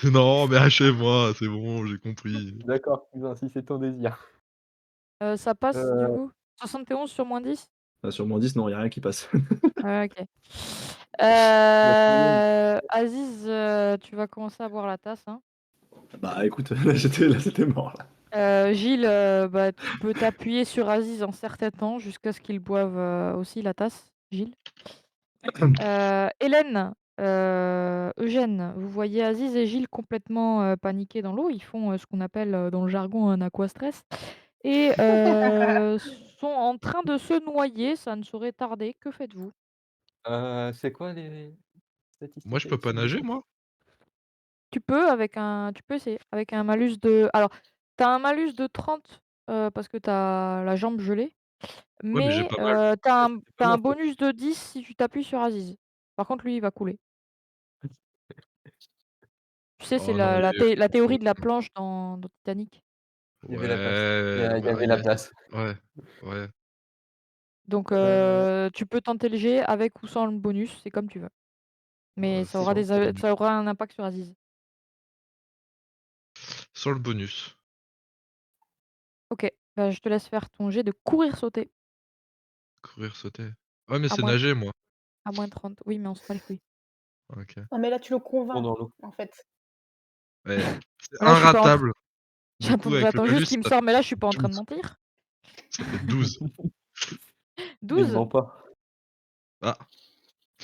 Non, mais achève-moi, c'est bon, j'ai compris. D'accord, cousin, si c'est ton désir. Ça passe du Heu, coup? 71 sur -10? Ah, sur -10, non, il y a rien qui passe. Ah, OK. bah, tu voyais Aziz, tu vas commencer à boire la tasse, hein. Bah, écoute, là, c'était mort, là. Gilles, bah, tu peux t'appuyer sur Aziz un certain temps jusqu'à ce qu'il boive, aussi la tasse, Gilles. Hélène, Eugène, vous voyez Aziz et Gilles complètement, paniqués dans l'eau. Ils font, ce qu'on appelle, dans le jargon un aquastress et sont en train de se noyer, ça ne saurait tarder. Que faites-vous? c'est quoi les Moi, je statistiques peux pas réussite de nager, sauvetage? moi? Tu peux essayer avec un malus de alors, tu as un malus de 30, parce que tu as la jambe gelée, Ouais, mais j'ai mais pas mal. tu as Ouais, un c'était tu pas un ma faute. bonus de 10 si tu t'appuies sur Aziz. Par contre, lui, il va couler. Tu sais, c'est Oh non, mais la théorie de la planche dans Titanic. Il y avait la place. ouais, Il y ouais, avait la place. ouais, ouais. Donc Heu, tu peux tenter le jet avec ou sans le bonus, c'est comme tu veux. Mais ça c'est aura gentil. ça aura un impact sur Aziz. Sans le bonus. OK, bah, je te laisse faire ton jet de courir sauter Courir, sauter. Ouais, mais à c'est moins nager, moi. à -30. Oui, mais on s'en bat les couilles. OK. Non, mais là, tu le Bon convaincs, dans l'eau. en fait. Ouais, c'est Là, je suis pas en train inratable. Du coup, avec le j'attends malus, juste qu'il me ça sorte, mais là, je suis fait pas en train de 12. mentir. Ça fait 12. Il 12 ment pas. Ah,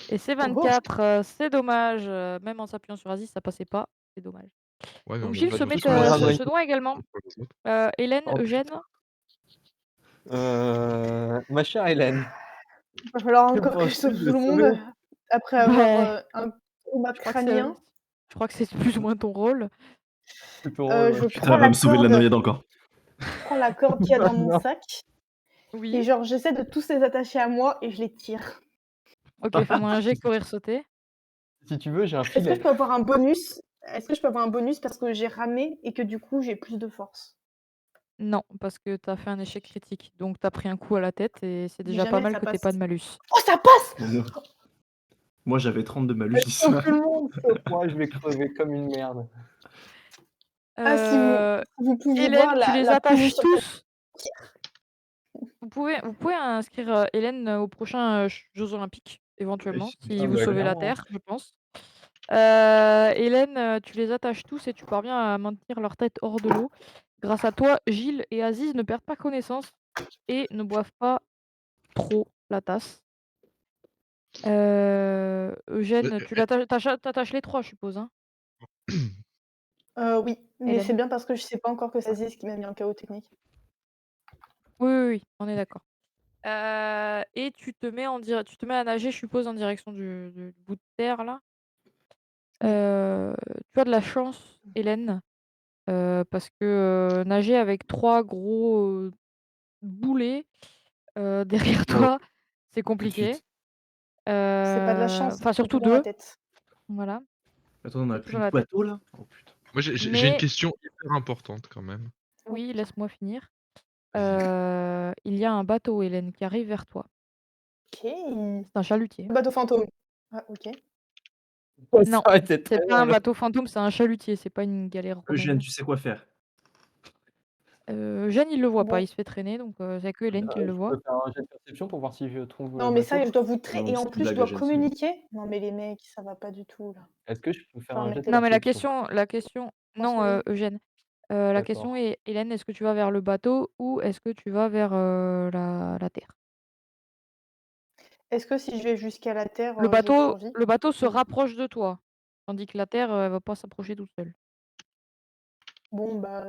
et c'est Oh! 24, c'est dommage, même en s'appuyant sur Aziz, ça passait pas, c'est dommage. ouais, mais Donc on Gilles Bah, se peut du met coup, tous tu le me laisser ramèneras se une noie également. pour les autres. Hélène, oh Eugène? ma chère Hélène, Va falloir que encore que je penses-tu sauve de tout le monde, sauver après avoir, Ouais, un combat je crois que c'est crânien. plus ou moins ton rôle. c'est ton rôle, ouais. Je Putain, prends elle va la me sauver de la corde noyade encore. je prends la corde qu'il y a dans mon Non. sac Oui. et genre, j'essaie de tous les attacher à moi et je les tire. OK, fais-moi un jet courir sauter. Si tu veux, j'ai un Est-ce que je filet. peux avoir un bonus? Est-ce que je peux avoir un bonus parce que j'ai ramé et que du coup, j'ai plus de force? Non, parce que tu as fait un échec critique, donc tu as pris un coup à la tête et c'est Si déjà pas jamais mal ça que tu passe. pas de malus. Oh, ça passe! Moi, j'avais 30 de malus, Elle je dis sauve ça. tout le monde sauf moi, je vais crever comme une merde. Ah, Heu, si vous pouviez voir Hélène, tu les la attaches punition qu'elle tous. Vous pouvez inscrire, Hélène, aux prochains, Jeux olympiques, éventuellement, si Ah vous bah, sauvez la clairement. terre, je pense. Hélène, tu les attaches tous et tu parviens à maintenir leur tête hors de l'eau. Grâce à toi, Gilles et Aziz ne perdent pas connaissance et ne boivent pas trop la tasse. Eugène, tu l'attaches les 3, je suppose, hein? Oui, mais c'est Hélène? bien parce que je sais pas encore que c'est Aziz qui m'a mis en chaos technique. Oui, oui, oui, on est d'accord. Et tu te mets à nager, je suppose, en direction du bout de terre là? Oui. Tu as de la chance, Hélène, parce que, nager avec 3 gros, boulets, derrière Non, toi, c'est tout de compliqué. suite. C'est pas de la chance, Enfin c'est surtout tout dans la 2, tête. voilà, Attends, on a surtout plus dans de la tête. bateau, là? Oh putain. moi, j'ai une Mais question hyper importante quand même. oui, laisse-moi finir. Vas-y. Il y a un bateau, Hélène, qui arrive vers toi. OK. Le C'est un chalutier. bateau fantôme. Ah, OK. Non, Ça aurait été c'est très pas un drôle. bateau fantôme, c'est un chalutier, c'est pas une galère Eugène, romaine. tu sais quoi faire? Jeanne, il le voit pas, Bon. il se fait traîner, donc il y a que Hélène qui le Je voit. peux faire un jet de perception pour voir si je trouve Non, le mais ça, bateau? je dois vous Non, et mais en c'est une plus, je blague, dois Eugène, c'est une communiquer? Non, mais les mecs, ça va pas du tout, là. Est-ce que je peux faire Faut un jet de remettre Non, mais perception? la question non, mentionné. Eugène, la question D'accord. est: Hélène, est-ce que tu vas vers le bateau ou est-ce que tu vas vers, la terre? Est-ce que si je vais jusqu'à la terre, je survis? Le bateau se Oui. rapproche de toi, tandis que la terre, elle va pas s'approcher toute seule. Bon, bah,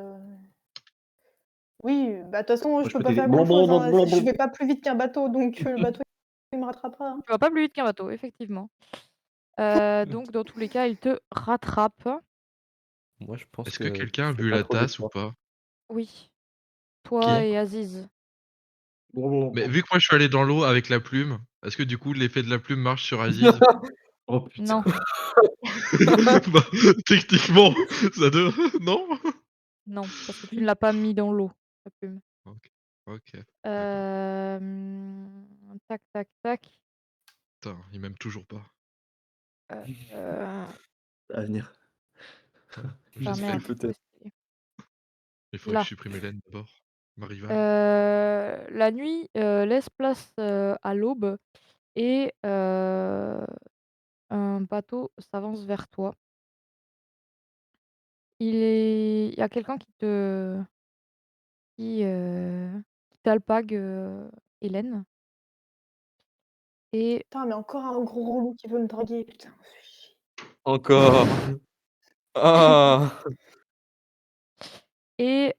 oui, bah, de toute façon, Moi, je je peux peux pas t'aider. faire grand-chose, hein. Je vais pas plus vite qu'un bateau, donc le bateau, il me rattrapera, hein. Tu vas pas plus vite qu'un bateau, effectivement. Donc dans tous les cas, il te rattrape. Moi, je pense Est-ce que que quelqu'un tu a fais vu pas la trop tasse ou d'efforts. pas? Oui, Qui? toi et Aziz. Mais vu que moi je suis allé dans l'eau avec la plume, est-ce que du coup l'effet de la plume marche sur Aziz? Oh putain. Non, Bah, techniquement, ça doit non? non, parce que tu ne l'as pas mis dans l'eau, la plume. OK. OK, d'accord. Tac, tac, tac. Putain, il m'aime toujours pas. Heu, À venir. ah J'espère. merde, où Peut-être. est-ce qu'il est? Il faudrait que je Là. supprime Hélène d'abord, ma rivale. La nuit, laisse place, à l'aube et un bateau s'avance vers toi. Il y a quelqu'un qui t'alpague, Hélène et Putain, mais encore un gros relou qui veut me draguer, putain, ça fait chier. Encore. Ah! et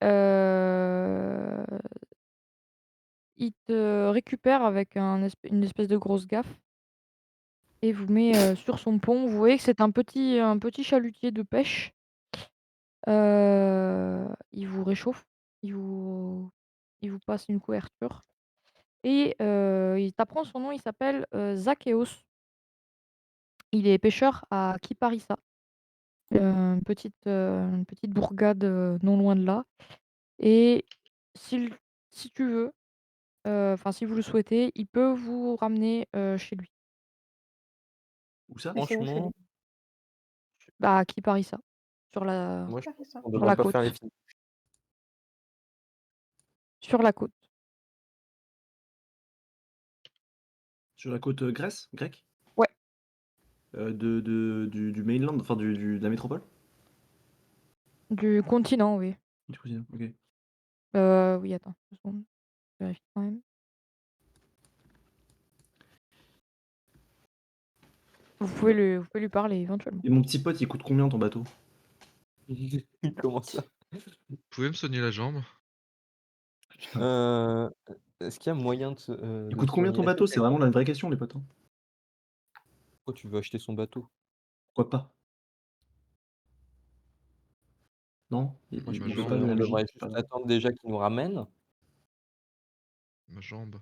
il te récupère avec une espèce de grosse gaffe et vous met, sur son pont. Vous voyez que c'est un petit chalutier de pêche. Il vous réchauffe, il vous il vous passe une couverture et il t'apprend son nom, il s'appelle, Zachéos. Il est pêcheur à Kiparissa, une petite bourgade, non loin de là et s'il si tu veux, enfin si vous le souhaitez, il peut vous ramener, chez lui. Où ça? Mais c'est où chez Franchement, lui? Bah, à Kiparissa, sur la moi, je Qui a fait ça? pense qu'on sur devrait la pas faire les côte. films. Sur la côte. Sur la côte, Grèce? Grecque? Ouais, Du mainland, enfin de la métropole? du continent, oui. Du continent, OK. Oui, attends, 2 secondes, je vérifie quand même. Vous pouvez lui parler éventuellement. Et mon petit pote, il coûte combien ton bateau? Comment ça? Vous pouvez me soigner la jambe? Putain. Heu, est-ce qu'il y a moyen Il de coûte combien soigner? ton Est-ce que bateau? tu C'est vraiment la vraie question, les potes, hein. pourquoi tu veux acheter son bateau? Pourquoi pas? Non? Moi, je Il Ma il pense veut que pas jambe, nous, on donner l'avis? devrait Je sais juste pas. attendre déjà qu'il nous ramène. ma jambe.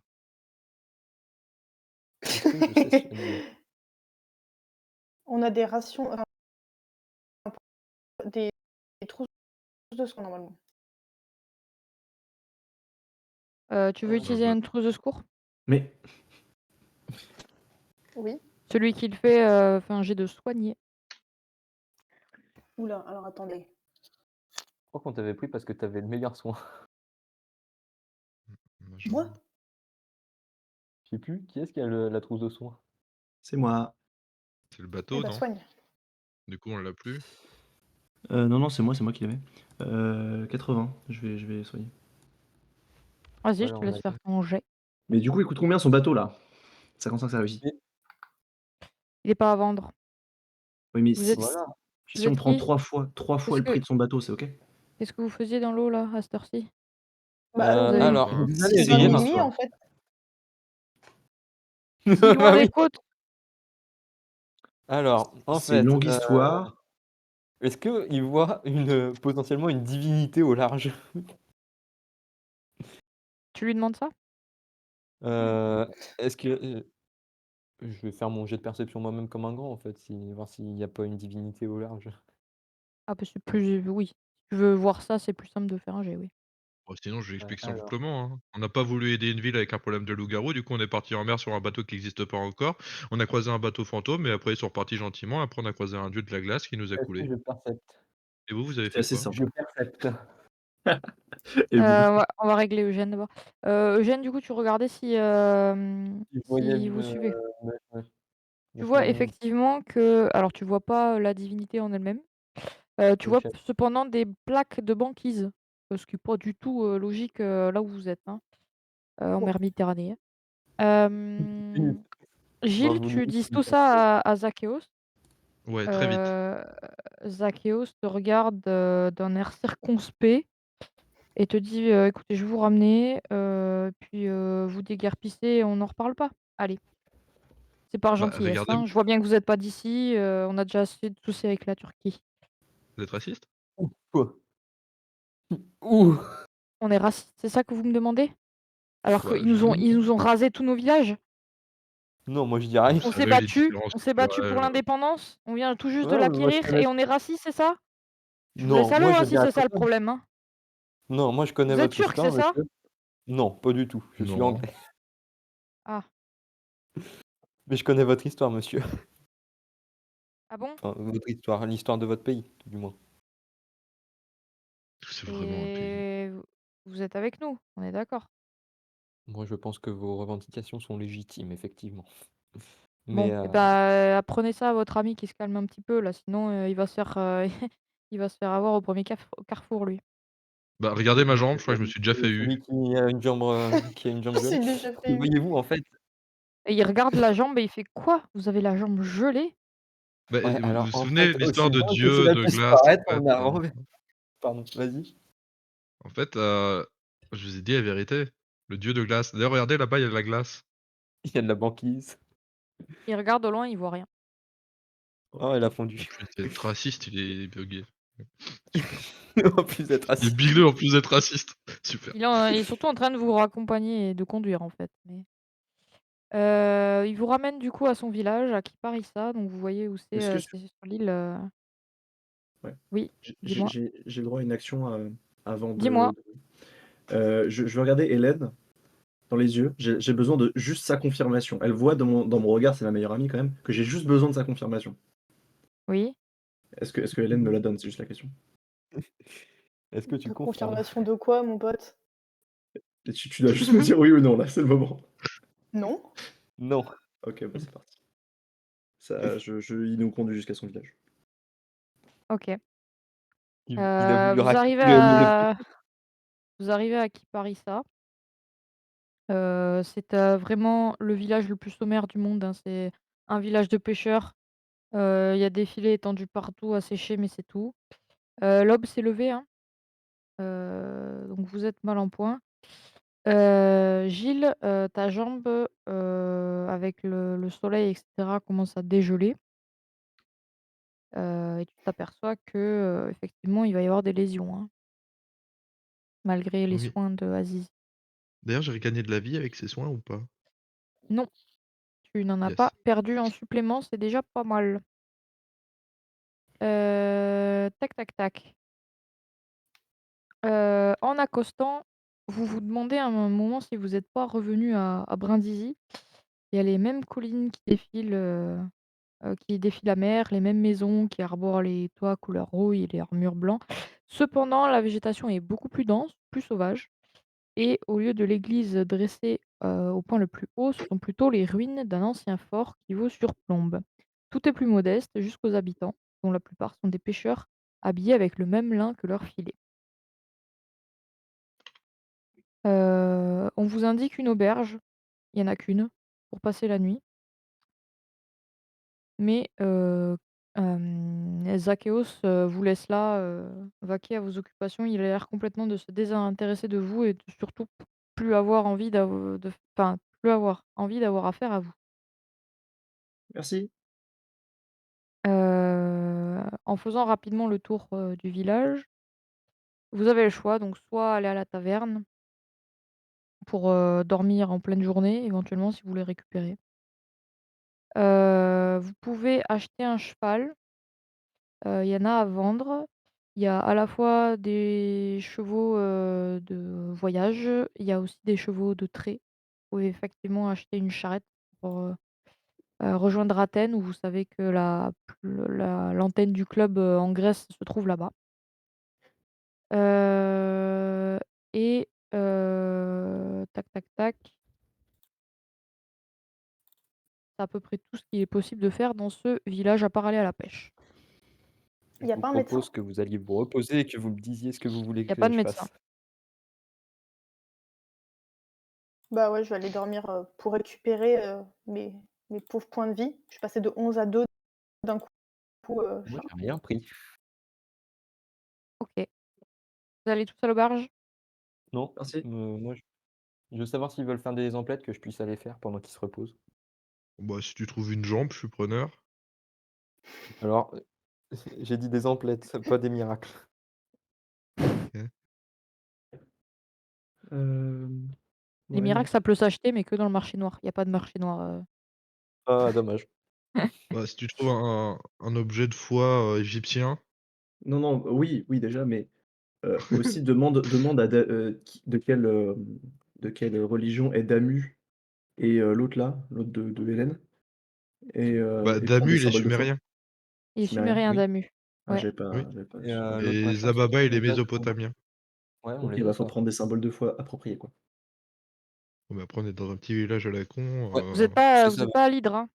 Est-ce que je sais soigner? On a des rations, des trousses de soins normalement. Tu veux utiliser Bah, une trousse de secours? Mais Oui. Celui qui le fait un jet de soigner. Ouh là, alors attendez. Je crois qu'on t'avait pris parce que tu avais le meilleur soin. ma Moi? jambe. Je sais plus, qui est-ce qui a la trousse de soins? c'est moi. C'est le Eh bateau, bah, non? soigne. Du coup, on l'a plus? Non, c'est moi qui l'avais. 80, je vais soigner. Vas-y, je Voilà, te on laisse a faire ton jet. Mais du coup, il coûte combien son bateau là? 55, ça réussit. et Il est pas à vendre. Oui, mais Vous êtes voilà. vous si on êtes prend qui? 3 fois Qu'est-ce le prix que de son bateau, c'est OK? qu'est-ce que vous faisiez dans l'eau là, à cette heure-ci? Bah, Vous avez Alors, Bah, vous allez c'est 20 rire. 000 Loin, nuits quoi. en fait. si loin Bah des oui. côtes? Alors, en C'est une fait, longue histoire. est-ce qu'il voit potentiellement une divinité au large? Tu lui demandes ça? Heu, est-ce que, je vais faire mon jet de perception moi-même comme un grand en fait, voir s'il y a pas une divinité au large. Ah bah, c'est plus oui. Si tu veux voir ça, c'est plus simple de faire un jet, oui. oh, sinon, je lui explique Alors, simplement, hein. On n'a pas voulu aider une ville avec un problème de loup-garou, du coup, on est parti en mer sur un bateau qui n'existe pas encore. On a croisé un bateau fantôme, et après, ils sont repartis gentiment. Après, on a croisé un dieu de la glace qui nous a est-ce que coulés. je percepte? Et vous avez C'est fait assez quoi? Je simple. percepte. Et vous? On va régler Eugène d'abord. Eugène, du coup, tu regardais Si je voyais si une, vous suivez. ouais, Tu moi je vois fais effectivement alors tu vois pas la divinité en elle-même. Tu vois j'achète. cependant des plaques de banquise, ce qui est pas du tout, logique, là où vous êtes, hein, en Oh. mer Méditerranée. Une Hem, bah, Gilles, vous tu limite dis une tout perception. ça à Zachéos. Ouais, très vite. Zachéos te regarde, d'un air circonspect et te dit: «Écoutez, je vais vous ramener, puis, vous déguerpissez et on n'en reparle pas. Allez, c'est par Bah, gentillesse, regardez, hein. Je vois bien que vous êtes pas d'ici, on a déjà assez de soucis avec la Turquie». vous êtes raciste? Ouh, quoi? Ouh! On est raciste, c'est ça que vous me demandez? Alors Bah, qu'ils je nous ont ils nous ont rasé tous nos villages? Non, moi je dis rien. vous savez les différences On s'est battus pour culturelles, l'indépendance, on vient tout juste de Non, mais moi je l'acquérir connais et on est raciste, c'est ça? Je vous laisse non, à moi l'eau, je hein, dis si rien c'est ça le comme ça. problème, hein. Non, moi je connais Vous êtes votre turc, c'est histoire, ça? monsieur. Non, pas du tout, je suis non. anglais. Ah. Mais je connais votre histoire, monsieur. Ah bon? Enfin, votre histoire, l'histoire de votre pays, tout du moins. C'est vraiment un pays. Et vous êtes avec nous, on est d'accord? Moi je pense que vos revendications sont légitimes, effectivement. Mais Bon, et bah, apprenez ça à votre ami qui se calme un petit peu là, sinon, il va se faire, il va se faire avoir au premier carrefour lui. Bah, regardez ma jambe, je crois que je me suis déjà fait eu. celui qui a une jambe gelée. C'est déjà fait. Mais voyez-vous, en fait, Et il regarde la jambe et il fait: «Quoi? Vous avez la jambe gelée?» Bah, ouais, vous alors, vous en souvenez fait, l'histoire aussi de loin que Dieu cela de puisse glace paraître, on a pardon, vas-y. en fait, je vous ai dit la vérité. Le dieu de glace. D'ailleurs, regardez là-bas, il y a de la glace. Il y a de la banquise. Il regarde au loin, il voit rien. Oh Oh, elle a putain. En fondu. plus d'être raciste, il est buggé. Super. En plus d'être Il est raciste. bigleux en plus d'être raciste. Super. Il est surtout en train de vous raccompagner et de conduire en fait, mais il vous ramène du coup à son village, à Kiparissa, donc vous voyez où Excuse, c'est sur l'île, ouais. oui, dis-moi? J'ai le droit à une action, avant Dis-moi? je veux regarder Hélène dans les yeux. J'ai besoin de juste sa confirmation. Elle voit dans mon regard, c'est ma meilleure amie quand même, que j'ai juste besoin de sa confirmation. Oui? Est-ce que Hélène me la donne? C'est juste la question. Est-ce que tu Ta confirmes? confirmation de quoi, mon pote? Et tu dois juste me dire oui ou non là, c'est le moment. Non? Non. OK, bah, c'est parti. Ça, il nous conduit jusqu'à son village. OK. Il a voulu Vous raqueter arrivez le à vous arrivez à Kiparissa. C'est, vraiment le village le plus sommaire du monde, hein. C'est un village de pêcheurs. Il y a des filets étendus partout à sécher, mais c'est tout. L'aube s'est levée, hein, donc vous êtes mal en point. Gilles, ta jambe, avec le soleil et cetera commence à dégeler, et tu t'aperçois que, effectivement, il va y avoir des lésions, hein, malgré les Oui. soins de Aziz. D'ailleurs, j'ai regagné de la vie avec ces soins ou pas? Non, tu n'en as pas Yes. perdu en supplément, c'est déjà pas mal. Tac, tac, tac. En accostant, vous vous demandez à un moment si vous n'êtes pas revenu à Brindisi. Il y a les mêmes collines qui défient la mer, les mêmes maisons qui arborent les toits couleur rouille et les murs blancs. Cependant, la végétation est beaucoup plus dense, plus sauvage et au lieu de l'église dressée, au point le plus haut, ce sont plutôt les ruines d'un ancien fort qui vous surplombe. Tout est plus modeste jusqu'aux habitants, dont la plupart sont des pêcheurs habillés avec le même lin que leurs filets. On vous indique une auberge, il y en a qu'une, pour passer la nuit. Mais Zachéos, vous laisse là, vaquer à vos occupations. Il a l'air complètement de se désintéresser de vous et de surtout plus avoir envie plus avoir envie d'avoir affaire à vous. Merci. En faisant rapidement le tour, du village, vous avez le choix, donc soit aller à la taverne pour, dormir en pleine journée, éventuellement si vous voulez récupérer. Vous pouvez acheter un cheval. Il y en a à vendre. Il y a à la fois des chevaux, de voyage, il y a aussi des chevaux de trait. Vous pouvez effectivement acheter une charrette pour, rejoindre Athènes où vous savez que l'antenne du club, en Grèce se trouve là-bas. Heu et tac, tac, tac, c'est à peu près tout ce qu'il est possible de faire dans ce village à part aller à la pêche. Il Je y a vous pas un médecin? propose que vous alliez vous reposer et que vous me disiez ce que vous voulez Il y a pas que de je médecin. fasse. Bah, ouais, je vais aller dormir, pour récupérer, mes pauvres points de vie. Je suis passée de 11 à 2 d'un coup. coup, Moi, chat. j'ai rien pris. OK. Vous allez tous à l'auberge? Non, Merci. moi, je veux savoir s'ils veulent faire des emplettes que je puisse aller faire pendant qu'ils se reposent. Bah, si tu trouves une jambe, je suis preneur. Alors, j'ai dit des emplettes, pas des miracles. OK. Les Ouais, non. miracles, ça peut s'acheter, mais que dans le marché noir. Il y a pas de marché noir, Ah dommage. Bah, si tu trouves un objet de foi, égyptien. Non, non, oui, oui déjà, mais aussi demande à Da qui de quelle religion est Damu et l'autre là, l'autre de Hélène Bah, et prends des Damu, il est symboles de foi. sumérien. Il est Sumérien? sumérien Oui. Damu. Ah, Ouais. Oui. j'avais pas Et su. l'autre Et machin, c'est Zababa, il est les as de combat. mésopotamiens. Ouais, on OK, les bah, a faut ça. prendre des symboles de foi appropriés, quoi. Bon, bah, après, on est dans un petit village à la con, Ouais, Vous êtes c'est vous ça, êtes pas à l'hydre, hein?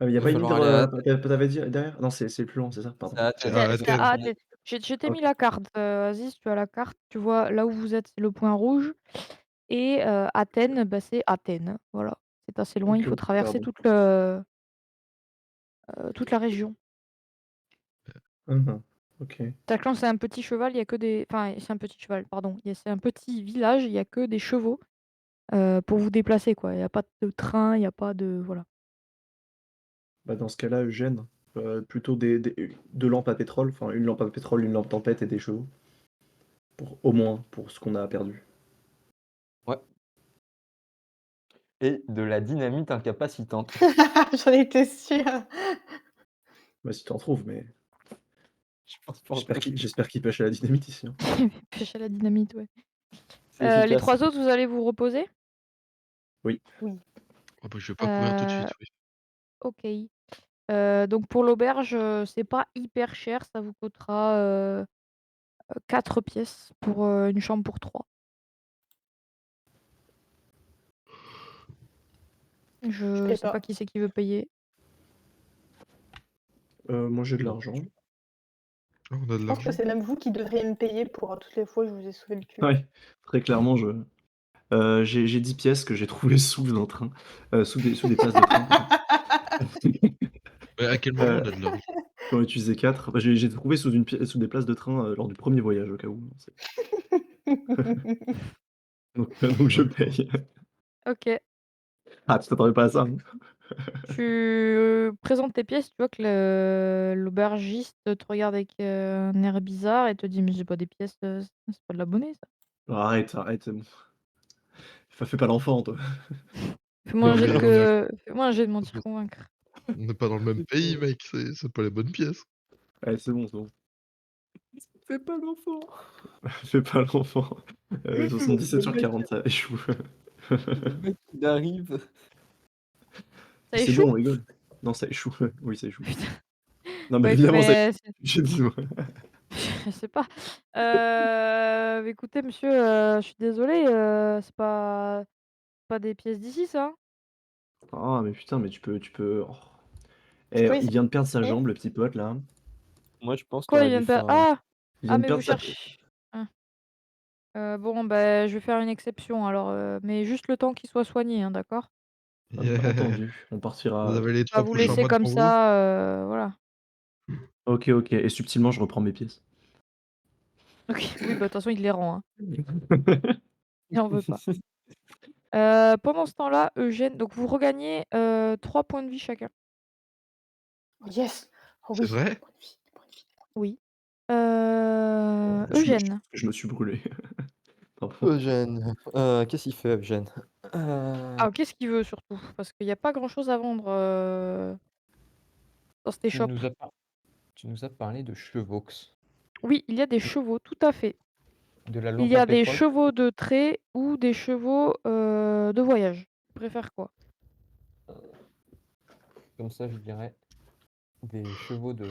Ah, mais il y a va pas une falloir hydre, aller à tu dit derrière? Non, c'est plus loin, c'est ça? c'est Pardon. à c'est Athènes, à C'est à Athènes. Athènes. Je t'ai mis OK. la carte, Aziz, tu as la carte, tu vois là où vous êtes, c'est le point rouge et Athènes, bah, c'est Athènes, voilà. C'est assez loin, il OK, faut OK, traverser pardon. toute la région. Mmh. OK. Tachkent, c'est un petit cheval, il y a que des enfin, c'est un petit cheval, pardon, c'est un petit village, il y a que des chevaux, pour vous déplacer, quoi. Il y a pas de train, il y a pas de voilà. Bah, dans ce cas-là, Eugène, plutôt des 2 lampes à pétrole, enfin 1 lampe à pétrole, 1 lampe tempête et des chevaux. Pour au moins, pour ce qu'on a perdu. Ouais. Et de la dynamite incapacitante. J'en étais sûre. Bah, si tu en trouves, mais Je pense pas en trouver. j'espère qu'ils pêchent à la dynamite ici, hein. Pêche à la dynamite, ouais. C'est Les efficace. 3 autres, vous allez vous reposer? Oui. Oui. Oh, bah, je vais pas courir tout de Heu, suite, oui. OK. Donc pour l'auberge, c'est pas hyper cher, ça vous coûtera, 4 pièces pour, une chambre pour 3. Je Je paie sais pas pas. qui c'est qui veut payer. Moi, j'ai de Non, l'argent. Ah, on a de Je pense que l'argent? c'est même vous qui devriez me payer pour, toutes les fois où je vous ai sauvé le cul. Ouais, très clairement, j'ai 10 pièces que j'ai trouvées sous un train, sous des places de train, pardon. Mais à quel moment on Heu, a de l'argent? J'en ai utilisé 4. Bah, j'ai trouvé sous des places de train, lors du premier voyage au cas où, on sait. Donc je paye. OK. Ah, tu t'attendais pas à ça, hein? Tu présentes tes pièces, tu vois que l'aubergiste te regarde avec, un air bizarre et te dit: «Mais c'est pas des pièces, c'est pas de la monnaie ça». Arrête, arrête, c'est bon. Fais pas l'enfant, toi. Non, mais Fais-moi un jet de mentir convaincre. on n'est pas dans le même pays, mec, c'est pas les bonnes pièces. Allez, c'est bon, c'est bon. fais pas l'enfant. Fais pas l'enfant. 77 Le sur mec 40, ça échoue. le mec il arrive. Ça C'est échoue? bon, on rigole. Non, ça échoue. Oui, ça échoue. Putain. Non, mais Bah, évidemment, ça mais échoue. J'ai dit, ouais. je sais pas. Écoutez monsieur, je suis désolée, c'est pas des pièces d'ici ça, hein? Ah, mais putain, mais tu peux oh. Je Eh, peux il vient de perdre sa essayer? jambe, le petit pote, là. Moi je pense tu Quoi, il aurais vient dû de perdre faire un ah! Il vient Ah de mais vous perdre sa cherchez ah, bon, bah, je vais faire une exception alors, mais juste le temps qu'il soit soigné, hein, d'accord? entendu. On Vous partira, avez les Pas 3 vous prochains laisser mois comme devant vous. ça, voilà. OK, OK et subtilement, je reprends mes pièces. OK, oui, bah, de toute façon, il les rend, hein. Il en veut pas. Pendant ce temps-là, Eugène donc vous regagnez, 3 points de vie chacun. Oh yes! Oh C'est oui, vrai? des points de vie, des points de vie. Oui. Je Eugène, je me suis brûlé. Pardon. Eugène. Qu'est-ce qu'il fait Eugène? ah, qu'est-ce qu'il veut surtout? Parce qu'il y a pas grand-chose à vendre, dans cette Tu échoppe. nous as par tu nous as parlé de Chevaux. Oui, il y a des chevaux, tout à fait. De la Il lampe y à a des pétrole? chevaux de trait ou des chevaux, de voyage. Tu préfères quoi? Comme ça je dirais des chevaux de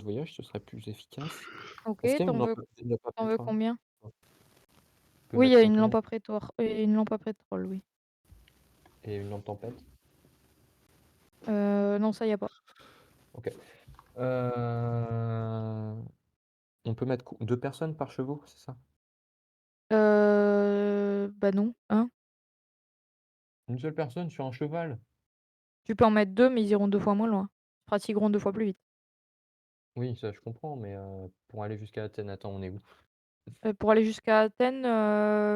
voyage, ce serait plus efficace. OK, Est-ce qu'il y a t'en veux une lampe à tu veux pétrole? combien? On peut Oui, il y a mettre en une lampe combien? à prétoire et une lampe à pétrole, oui. Et une lampe tempête? Non, ça, y a pas. OK. On peut mettre co 2 personnes par chevaux, c'est ça? Bah, non, hein. Une seule personne sur un cheval? Tu peux en mettre 2, mais ils iront 2 fois moins loin. Pratiqueront 2 fois plus vite. Oui, ça je comprends, mais pour aller jusqu'à Athènes, attends, on est où? Pour aller jusqu'à Athènes,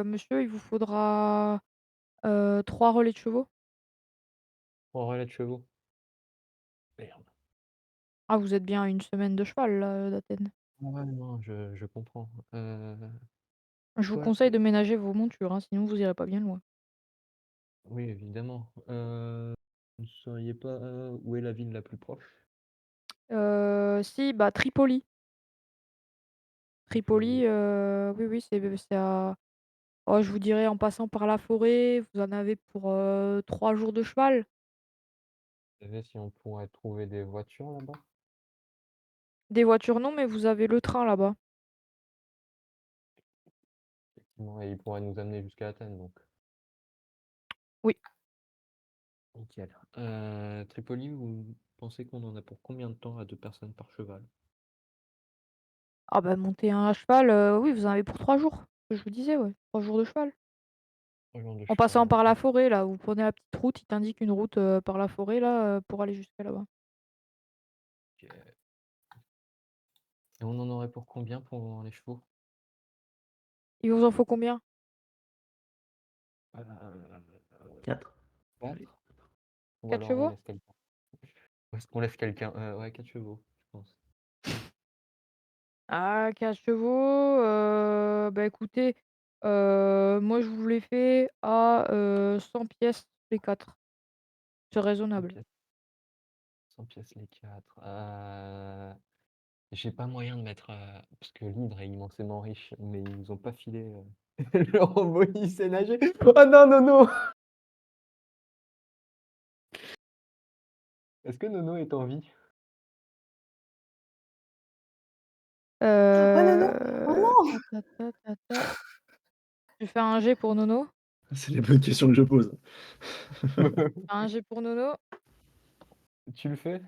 monsieur, il vous faudra, 3 relais de chevaux. 3 relais de chevaux? Merde. Ah, vous êtes bien à 1 semaine de cheval là, d'Athènes. Ouais, non, je comprends. Je vous Toi, conseille de ménager vos montures, hein, sinon vous irez pas bien loin. oui, évidemment. Vous ne sauriez pas, où est la ville la plus proche? Si, bah, Tripoli. Tripoli. Tripoli, oui, oui, c'est à oh, je vous dirais en passant par la forêt, vous en avez pour, 3 jours de cheval. Vous savez si on pourrait trouver des voitures là-bas? Des voitures non, mais vous avez le train là-bas. Effectivement, et ils pourraient nous amener jusqu'à Athènes donc. Oui. Nickel. Tripoli, vous pensez qu'on en a pour combien de temps à 2 personnes par cheval? Ah bah, monter à cheval, oui, vous en avez pour 3 jours. Ce que je vous disais, ouais, 3 jours de cheval. 3 jours de En cheval, passant par la OK. forêt là, vous prenez la petite route, il t'indique une route, par la forêt là, pour aller jusqu'à là-bas. OK. Et on en aurait pour combien pour les chevaux? Il vous en faut combien? 4. 4? Ou 4 alors on chevaux? laisse quelqu'un? Ou est-ce qu'on laisse quelqu'un? Ouais, 4 chevaux, je pense. Ah, 4 chevaux, bah, écoutez, moi je vous les fais à, 100 pièces les 4. C'est 100 raisonnable. pièces, 100 pièces les 4. J'ai pas moyen de mettre, parce que l'hydre est immensément riche, mais ils nous ont pas filé, le robot il sait nager. Oh non, Nono! Est-ce que Nono est en vie? Oh non, non! Oh non! Ta ta ta ta ta. Tu fais un jet pour Nono. C'est les bonnes questions que je pose. Un jet pour Nono. Tu le fais?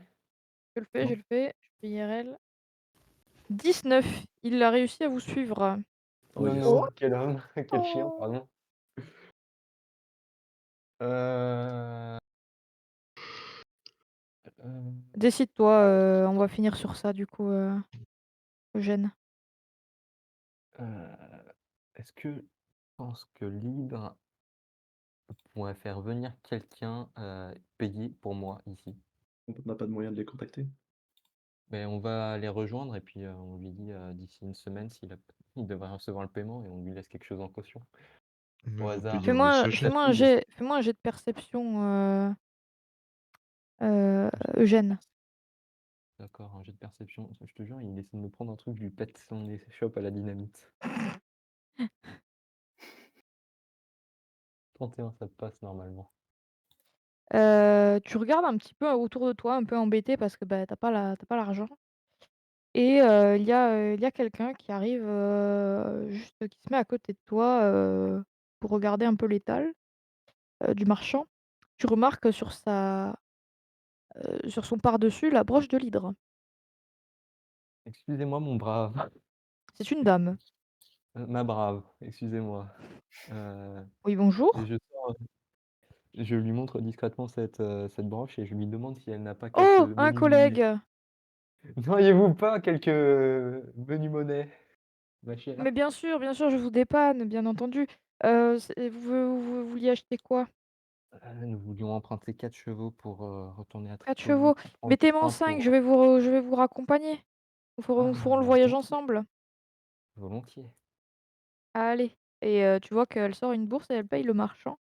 Je le fais, je le fais. Je fais IRL. 19. Il a réussi à vous suivre. Oh yes. Nono, quel homme, quel chien, Oh! pardon. Heu, heu, Décide-toi, on va finir sur ça du coup, Eugène. est-ce que tu penses que l'hydre pourrait faire venir quelqu'un, payer pour moi ici? On n'a pas de moyen de les contacter. Ben on va les rejoindre et puis, on lui dit, d'ici une semaine il devrait recevoir le paiement et on lui laisse quelque chose en caution. Mais Au vous hasard, payez au message. ça se trouve Fais-moi un jet de perception, un jet de Eugène. d'accord, un jet de perception. Je te jure, il essaie de me prendre un truc, je lui pète son échoppe à la dynamite. 31, ça passe normalement. Tu regardes un petit peu autour de toi, un peu embêté parce que, bah, tu pas l'argent et il y a quelqu'un qui arrive, juste qui se met à côté de toi, pour regarder un peu l'étal, du marchand. Tu remarques sur son par-dessus la broche de l'hydre. Excusez-moi mon brave, C'est une dame. ma brave, excusez-moi. Heu Oui, et bonjour. je lui montre discrètement cette broche et je lui demande si elle n'a pas quelques Oh! Un menus collègue! n'auriez-vous pas quelques, menus monnaies, ma Mais chère? bien sûr, je vous dépanne, bien entendu. C'est vous vouliez acheter quoi? Nous voulions emprunter 4 chevaux pour, retourner à 4 Tripoli, chevaux? puis prendre le Mettez-moi en train 5, pour je vais vous raccompagner. Nous ferons le voyage volontiers, ensemble. volontiers. Allez et tu vois qu'elle sort une bourse et elle paye le marchand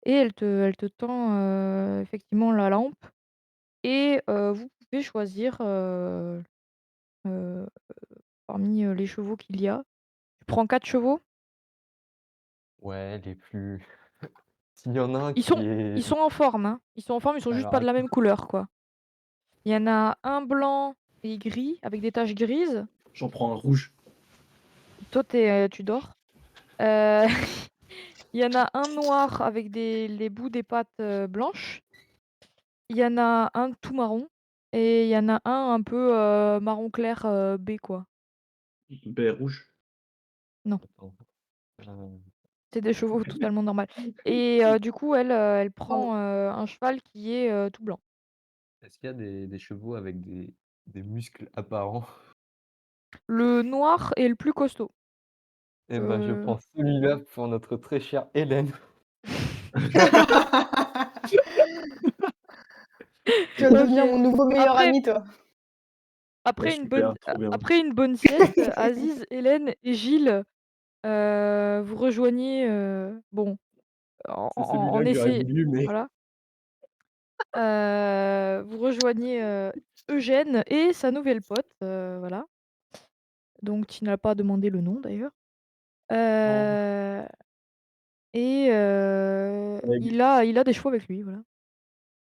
et elle te tend, effectivement la lampe et vous pouvez choisir, heu, parmi, les chevaux qu'il y a. Tu prends 4 chevaux? Ouais, les plus s'il y en a un qui est Ils sont en forme, hein. Ils sont en forme, ils sont juste alors pas de la attends, même couleur, quoi. Il y en a un blanc et gris avec des taches grises. J'en prends un rouge. Toi, tu dors. Heu, il y en a un noir avec les bouts des pattes, blanches. Il y en a un tout marron et il y en a un peu, marron clair, bai, quoi. Ben rouge. Non, attends, heu, c'est des chevaux totalement normaux et du coup, elle prend, un cheval qui est, tout blanc. est-ce qu'il y a des chevaux avec des des muscles apparents. Le noir est le plus costaud. Eh ben, je Heu prends celui-là pour notre très chère Hélène. Tu vas devenir OK. mon nouveau meilleur Après ami, toi. Bah, super, trop bien. après une bonne sieste, Aziz, Hélène et Gilles, vous rejoignez, bon, C'est en celui-là que j'aurais essai voulu, mais voilà. Vous rejoignez, Eugène et sa nouvelle pote, voilà. Donc tu n'as pas demandé le nom d'ailleurs. non, Heu et avec il a des chevaux avec lui, voilà.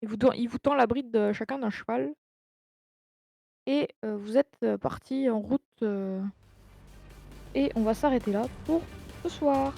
Il vous tend la bride de chacun d'un cheval et vous êtes, partis en route, et on va s'arrêter là pour ce soir.